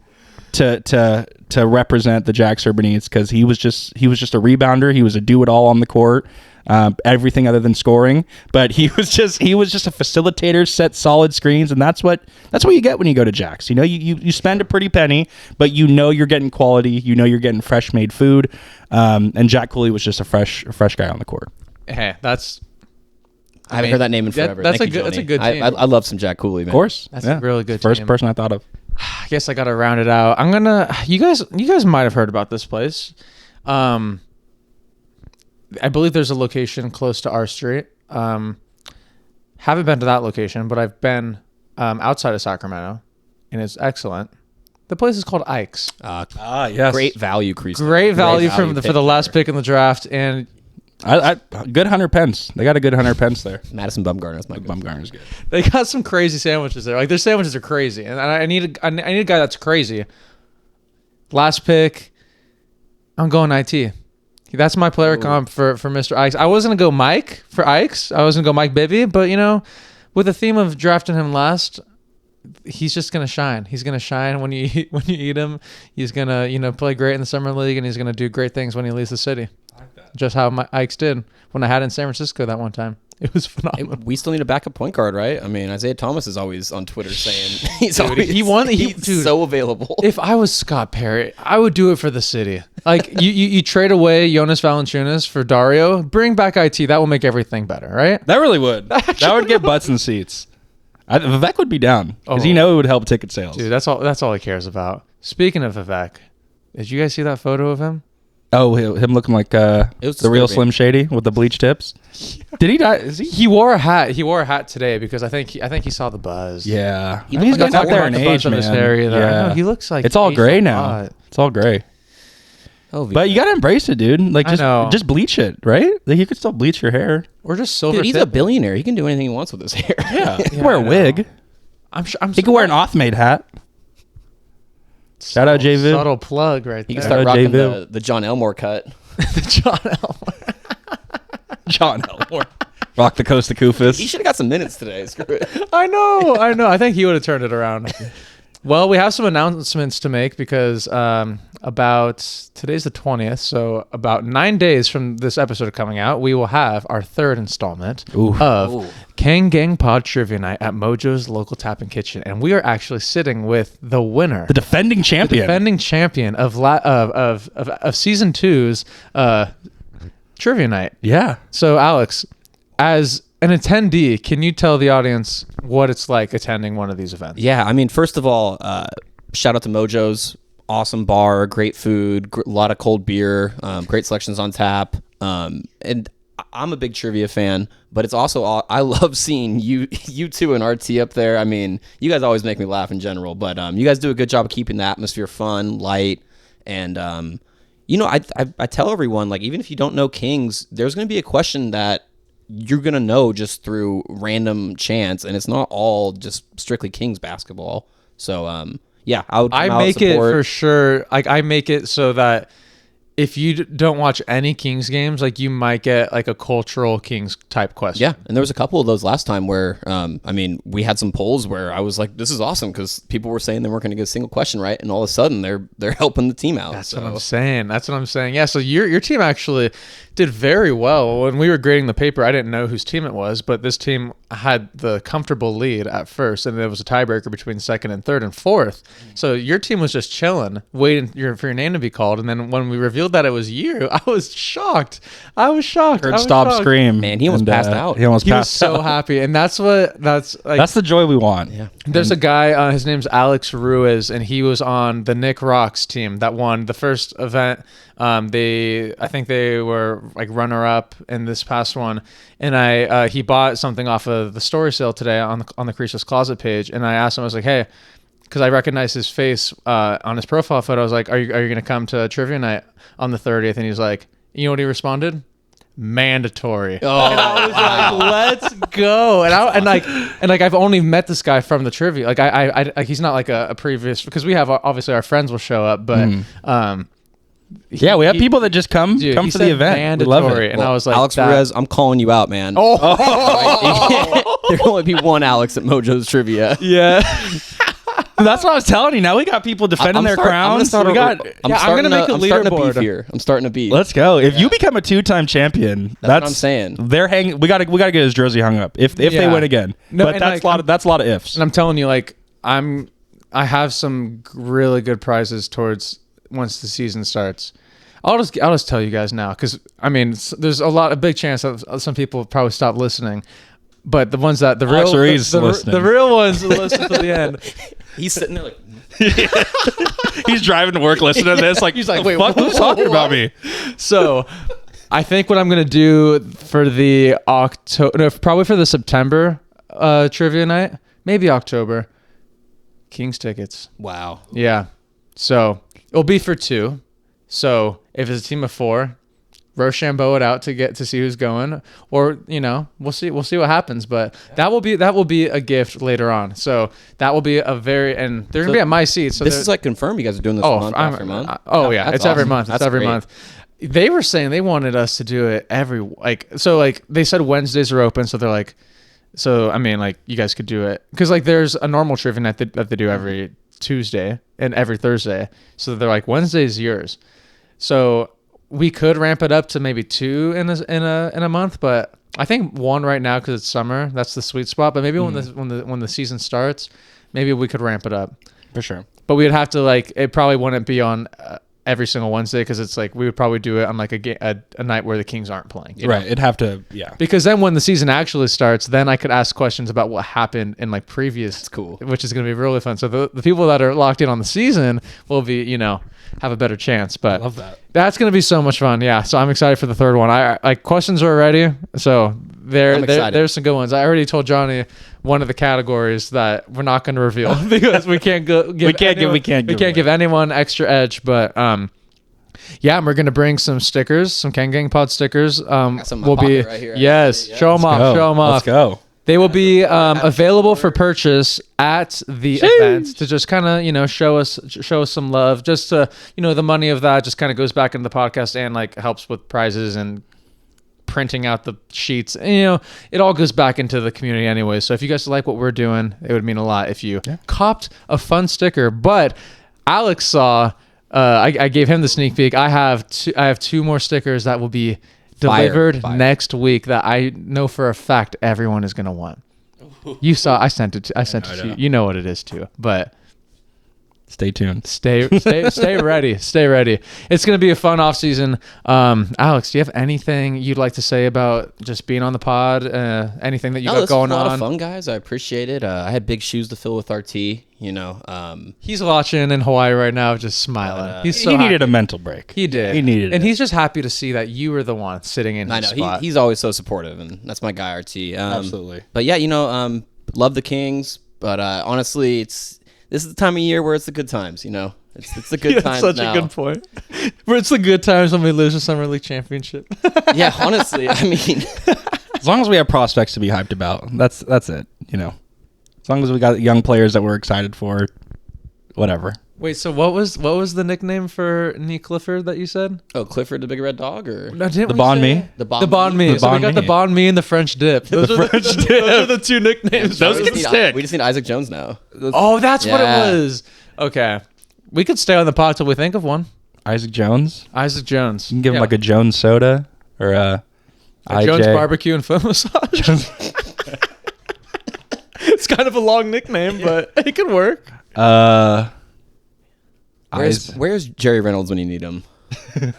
to represent the Jack's Urban Eats because he was just a rebounder. He was a do-it-all on the court. Everything other than scoring, but he was just a facilitator, set solid screens, and that's what you get when you go to Jack's. You know, you spend a pretty penny, but you know you're getting quality. You know you're getting fresh made food, and Jack Cooley was just a fresh guy on the court. Hey, I haven't heard that name in forever. That's a good team. I love some Jack Cooley, man. Of course, that's a really good first team. person I thought of. I guess I gotta round it out. You guys might have heard about this place. I believe there's a location close to our street. Haven't been to that location, but I've been outside of Sacramento, and it's excellent. The place is called Ike's. Yes. Great value, Crease. Great value for the last pick in the draft, and I good 100 pence. They got a good 100 pence there. Madison Bumgarner. That's my Bumgarner's good. they got some crazy sandwiches there. Like their sandwiches are crazy, and I need a guy that's crazy. Last pick, I'm going IT. That's my player comp for Mr. Ikes. I was going to go Mike for Ikes. I was going to go Mike Bibby, but, with the theme of drafting him last, he's just going to shine. He's going to shine when you eat him. He's going to, play great in the summer league, and he's going to do great things when he leaves the city. I like that. Just how Ikes did when I had in San Francisco that one time. It was phenomenal. We still need a backup point guard, right? I mean, Isaiah Thomas is always on Twitter saying he's so available. If I was Scott Perry, I would do it for the city. Like you trade away Jonas Valanciunas for Dario, bring back IT. That will make everything better, right? That really would. That would get butts in seats. Vivek would be down because it would help ticket sales. Dude, that's all he cares about. Speaking of Vivek, did you guys see that photo of him? Oh, him looking like the real Slim Shady with the bleach tips. Did he die? He wore a hat. He wore a hat today because I think he saw the buzz. Yeah, he's getting out there in age, man. Yeah, he looks like it's all gray now. It's all gray. But you gotta embrace it, dude. Like just bleach it, right? Like you could still bleach your hair, or just silver. Dude, he's a billionaire. He can do anything he wants with his hair. Yeah, he can wear a wig. I'm sure. He could wear an off-made hat. Shout out J Viv. Subtle plug right there. He can start rocking the John Elmore cut. The John Elmore. John Elmore. Rock the Coast of Koofus. He should have got some minutes today. Screw it. I know. I think he would have turned it around. Well, we have some announcements to make because today's the 20th, so about 9 days from this episode coming out, we will have our third installment of Kang Gang Pod Trivia Night at Mojo's local tap and kitchen, and we are actually sitting with the winner, the defending champion of season 2's Trivia Night. Yeah. So, Alex, as an attendee, can you tell the audience what it's like attending one of these events? Yeah, I mean, first of all, shout out to Mojo's. Awesome bar, great food, a lot of cold beer, great selections on tap. And I'm a big trivia fan, but it's also, I love seeing you two and RT up there. I mean, you guys always make me laugh in general, but you guys do a good job of keeping the atmosphere fun, light, and I tell everyone, like, even if you don't know Kings, there's going to be a question that you're going to know just through random chance, and it's not all just strictly Kings basketball. So, yeah, I make it for sure. Like I make it so that if you don't watch any Kings games, like you might get like a cultural Kings type question. Yeah, and there was a couple of those last time where, we had some polls where I was like, "This is awesome" because people were saying they weren't going to get a single question right, and all of a sudden they're helping the team out. That's what I'm saying. Yeah, so your team actually did very well. When we were grading the paper, I didn't know whose team it was, but this team had the comfortable lead at first, and there was a tiebreaker between second and third and fourth. So your team was just chilling, waiting for your name to be called, and then when we revealed that it was you, I was shocked. Heard stop scream. Man, he almost passed out. He was so happy, and that's the joy we want. Yeah. There's a guy, his name's Alex Ruiz, and he was on the Nick Rocks team that won the first event. I think they were like runner up in this past one, and he bought something off of the story sale today on the Creaseless Closet page, and I asked him, I was like, hey, because I recognized his face on his profile photo. I was like, are you going to come to Trivia Night on the 30th? And he's like, you know what he responded? mandatory. Oh, And I was like, let's go. And I've only met this guy from the trivia. Like I he's not like a previous, because we have obviously our friends will show up, but Yeah, we have people that just come he for the said event. mandatory, We love it. and I was like, Alex Perez, I'm calling you out, man. oh, There can only be one Alex at Mojo's Trivia. yeah. That's what I was telling you. Now we got people defending their crowns. I'm gonna make a leaderboard. Here. I'm starting to beef. Let's go. If you become a 2-time champion, that's what I'm saying. They're hanging. We got to get his jersey hung up if they Yeah. win again. No, but and that's like, that's a lot of ifs. And I'm telling you, like, I have some really good prizes towards once the season starts. I'll just tell you guys now, because I mean, there's a big chance that some people probably stop listening, but the ones that the real ones listen to the end. He's sitting there like, He's driving to work listening to this. Like, He's like, wait, fuck, who's talking about me? So, I think what I'm gonna do for the probably for the September trivia night, maybe October, Kings tickets. wow. Yeah. So it'll be for 2. So if it's a team of 4, Rochambeau it out to see who's going, or we'll see what happens. But that will be a gift later on. So that will be and they're gonna be at my seat. So This is like confirmed. You guys are doing this month after month. Yeah, it's That's every awesome. month. That's It's every great. month. They were saying they wanted us to do it they said Wednesdays are open, so they're like, so I mean, like, you guys could do it, because like there's a normal trivia night that they do every Tuesday and every Thursday. So they're like, Wednesday's yours. So we could ramp it up to maybe 2 in a month, but I think 1 right now, because it's summer. That's the sweet spot. But maybe when the season starts, maybe we could ramp it up For sure. But we'd have to it probably wouldn't be on every single Wednesday, because it's like we would probably do it on like a night where the Kings aren't playing. Right. It'd have to. Yeah. Because then when the season actually starts, then I could ask questions about what happened in like previous. That's cool. Which is going to be really fun. So the people that are locked in on the season will be, have a better chance. But I love that. That's going to be so much fun. Yeah. So I'm excited for the third one. I questions are ready. So there's some good ones. I already told Johnny one of the categories that we're not going to reveal because we can't give anyone extra edge. But yeah, we're gonna bring some stickers, some Ken Gang Pod stickers. Some in my Will be pocket right here, yes, actually. Yeah. show them off. Let's go. They will be available for purchase at the event to just kind of show us some love. Just to the money of that just kind of goes back into the podcast and like helps with prizes and printing out the sheets. And, it all goes back into the community anyway. So if you guys like what we're doing, it would mean a lot if you copped a fun sticker. But Alex saw. I gave him the sneak peek. I have 2 more stickers that will be delivered next week that I know for a fact everyone is gonna want. You saw. I sent it to you. You know what it is too. But Stay tuned. stay ready. Stay ready. It's gonna be a fun off season. Alex, do you have anything you'd like to say about just being on the pod? Anything that you got going on? A lot of fun, guys. I appreciate it. I had big shoes to fill with RT. He's watching in Hawaii right now, just smiling. He's so he needed happy. a mental break. He did. He needed and it. he's just happy to see that you were the one sitting in his spot. He's always so supportive, and that's my guy, RT. Absolutely. But yeah, love the Kings. But honestly, this is the time of year where it's the good times. It's the good times. That's such now. a good point. Where it's the good times when we lose the Summer League championship. Yeah, honestly, I mean, As long as we have prospects to be hyped about, that's it. As long as we got young players that we're excited for, whatever. Wait, so what was the nickname for Nee Clifford that you said? oh, Clifford the Big Red Dog, or No, didn't The we Bon say- Me? the Bon The Bon Me. The So we Bon got the Me. Bon Me and the French Dip. Those are French Those are the 2 nicknames. Those we can just need- stick. We just need Isaac Jones now. Oh, that's what Yeah. it was. Okay. We could stay on the pod till we think of one. Isaac Jones. Isaac Jones. You can give him like a Jones soda or a Jones IJ. barbecue and foot massage. It's kind of a long nickname, but it could work. Where's Jerry Reynolds when you need him?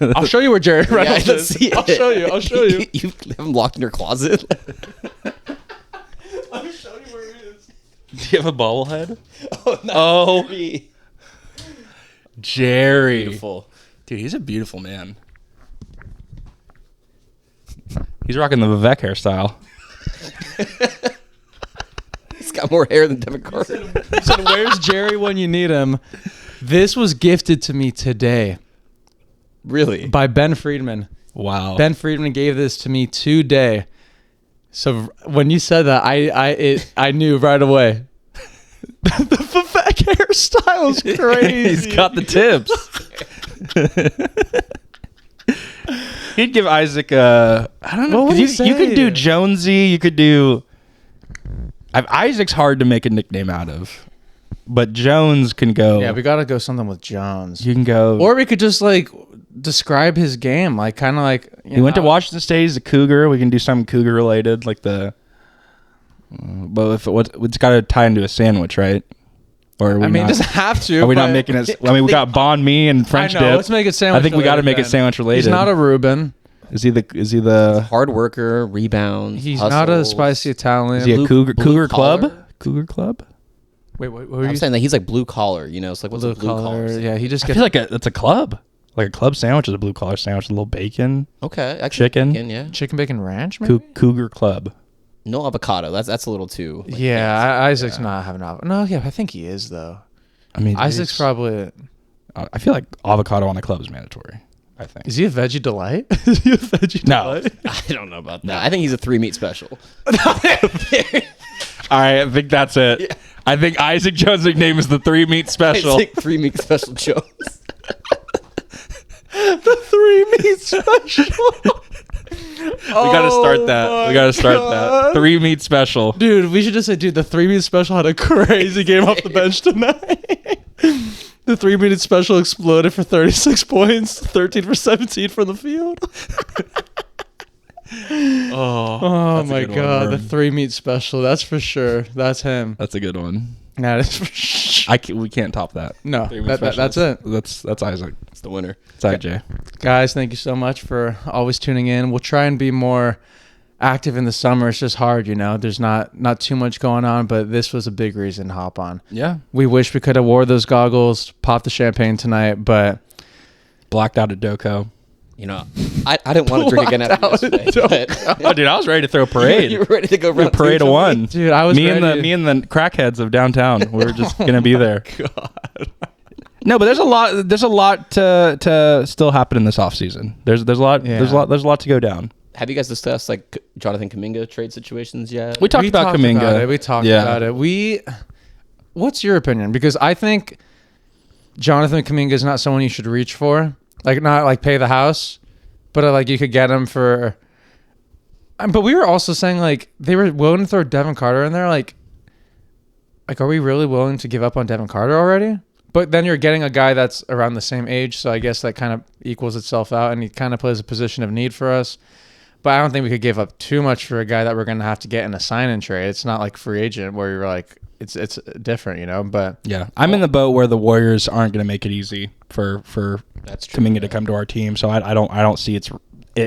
I'll show you where Jerry Reynolds let's is. see I'll it. show you. I'll show you. You have him locked in your closet. I'll show you where he is. Do you have a bobblehead? Oh, Jerry. beautiful. Dude, he's a beautiful man. He's rocking the Vivek hairstyle. He's got more hair than Devin Carter. He said, "Where's Jerry when you need him?" This was gifted to me today Really? by Ben Friedman. Wow. Ben Friedman gave this to me today. So when you said that, I knew right away. The Vivek hairstyle is crazy. He's got the tips. He'd give Isaac I don't know. What would 'Cause he you could say? do Jonesy. You could do. Isaac's hard to make a nickname out of, but Jones can go. Yeah, we got to go something with Jones. You can go. Or we could just like describe his game, like kind of like He went to Washington State. He's a Cougar. We can do something Cougar related, like the. But if it's got to tie into a sandwich, right? Or are we I mean, not, it doesn't have to. are we not but- making it? I mean, we got banh mi and French I know. dip. Let's make it sandwich. I think we got to make it then. sandwich related. He's not a Reuben. Is he the? Hard worker, rebounds. He's not a hustles. spicy Italian. Is he a Cougar blue Club? collar? Cougar Club? Wait, what were I'm you saying that he's like blue collar. You know, it's like what's blue a blue collar? collar? Yeah, he just I gets feel like it's a club. Like a club sandwich is a blue collar sandwich, a little bacon. Okay, actually, Chicken. yeah. chicken bacon ranch. Maybe? Cougar Club. No avocado. That's a little too. Like, Yeah, fancy. Isaac's not having no. Yeah, I think he is though. I mean, Isaac's probably. I feel like avocado on a club is mandatory. I think. Is he a veggie delight? Is he a veggie No. delight? I don't know about that. I think he's a 3-meat special. All right, I think that's it. Yeah. I think Isaac Jones' nickname is the 3-meat special. I think 3-meat special Jones. The 3-meat special. We gotta start that. We gotta start that 3-meat special. Dude, we should just say, dude, the 3-meat special had a crazy game off the bench tonight. The 3-minute special exploded for 36 points, 13 for 17 from the field. Oh that's a my good one, God, the Vern. 3-meat special. That's for sure. That's him. That's a good one. That is for sure. We can't top that. No, 3-meat that's specials. it. That's Isaac. It's the winner. It's IJ. Guys, thank you so much for always tuning in. We'll try and be more active in the summer. It's just hard, you know. There's not too much going on, but this was a big reason to hop on. Yeah. We wish we could have wore those goggles, popped the champagne tonight, but Blacked out at Doko. You know, I didn't want to drink again after yesterday. But Oh, dude, I was ready to throw a parade. you were ready to go A round parade of one. dude, I was me ready. and the crackheads of downtown. We were just gonna be there. God. No, but there's a lot to still happen in this offseason. There's a lot there's a lot to go down. Have you guys discussed like Jonathan Kuminga trade situations yet? We talked about Kuminga. We talked about it. What's your opinion? Because I think Jonathan Kuminga is not someone you should reach for. Like, not like pay the house, but like you could get him for. But we were also saying like they were willing to throw Devin Carter in there. Like, are we really willing to give up on Devin Carter already? But then you're getting a guy that's around the same age, so I guess that kind of equals itself out, and he kind of plays a position of need for us. But I don't think we could give up too much for a guy that we're going to have to get in a sign-in trade. It's not like free agent where you're like, it's different, you know. But Yeah, I'm in the boat where the Warriors aren't going to make it easy for That's true. Kuminga to come to our team. So I don't see it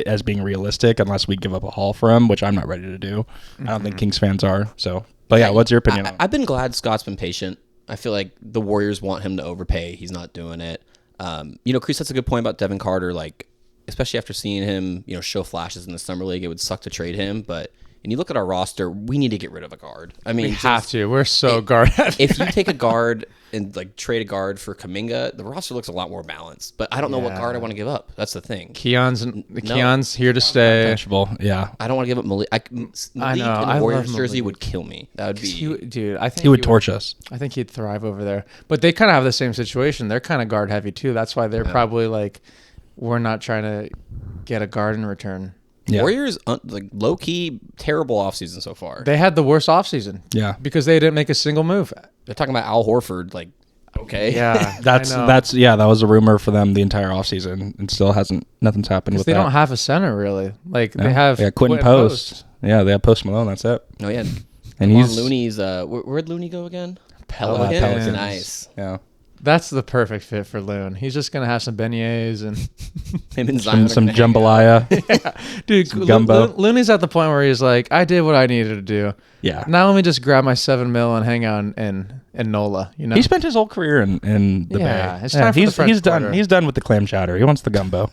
as being realistic unless we give up a haul for him, which I'm not ready to do. I don't think Kings fans are. So, but yeah, what's your opinion? on it? I've been glad Scott's been patient. I feel like the Warriors want him to overpay. He's not doing it. You know, Chris, that's a good point about Devin Carter. Like, especially after seeing him, you know, show flashes in the summer league, it would suck to trade him. But when you look at our roster, we need to get rid of a guard. I mean, we have to. We're so guard heavy. If you take a guard and like trade a guard for Kuminga, the roster looks a lot more balanced. But I don't know what guard I want to give up. That's the thing. Keon's here to stay. Benchable, yeah. I don't want to give up Malik. Malik I know, in I the love Warriors jersey Malik. would kill me. That would be. Dude, I think He would torch us. I think he'd thrive over there. But they kind of have the same situation. They're kind of guard heavy too. That's why they're probably like, we're not trying to get a guard in return. Yeah. Warriors, like low key, terrible offseason so far. They had the worst offseason. Yeah. Because they didn't make a single move. They're talking about Al Horford. Like, okay. Yeah. That was a rumor for them the entire offseason and still nothing's happened with They that. don't have a center really. Like Yeah. they have They got Quentin Post. Yeah, they have Post Malone. That's it. Oh yeah. And Kevon he's Looney's. Where'd Looney go again? Pelicans. Pelicans. Nice. yeah. That's the perfect fit for Loon. He's just gonna have some beignets and Him and Zion. Some are gonna hang out. jambalaya. dude, gumbo. Looney's at the point where he's like, I did what I needed to do. Yeah. Now let me just grab my $7 million and hang out in NOLA. You know, He spent his whole career in the Yeah, Bay. it's time for the French he's done. Quarter. He's done with the clam chowder. He wants the gumbo.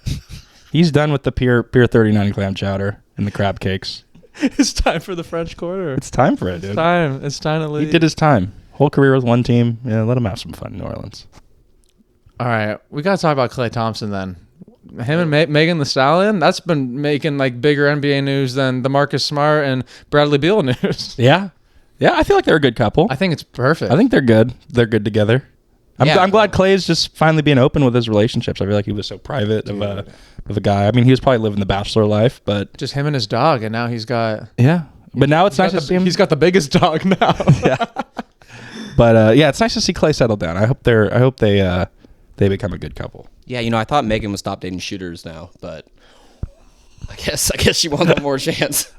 He's done with the Pier 39 clam chowder and the crab cakes. it's time for the French Quarter. It's time for it, dude. It's time to leave. He did his time. Whole career with one team. Yeah, let him have some fun in New Orleans. All right, we gotta talk about Klay Thompson then. him and Megan Thee Stallion, that's been making like bigger NBA news than the Marcus Smart and Bradley Beal news. Yeah. Yeah, I feel like they're a good couple. I think it's perfect. I think they're good. They're good together. I'm glad Clay's just finally being open with his relationships. I feel like he was so private of a guy. I mean, he was probably living the bachelor life, but just him and his dog, and now he's got. Yeah, but now it's nice to see him. He's got the biggest dog now. Yeah. But it's nice to see Clay settle down. I hope they become a good couple. Yeah, I thought Megan would stop dating shooters now, but I guess she wants one more chance.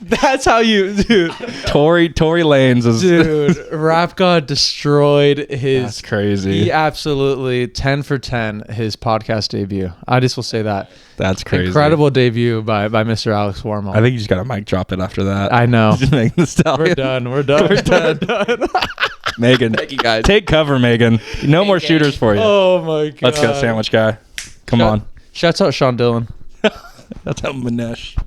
That's how you, dude. Tory Lanez is dude. Rap God destroyed his. That's crazy. He absolutely 10 for 10 his podcast debut. I just will say that. That's crazy. Incredible debut by Mr. Alex Wormald. I think you just got to mic drop it after that. I know. We're done. We're done. Megan, thank you guys. Take cover, Megan. No more shooters for you. Oh my god. Let's go, sandwich guy. Come on. Shouts out Sean Dillon. That's how Manesh.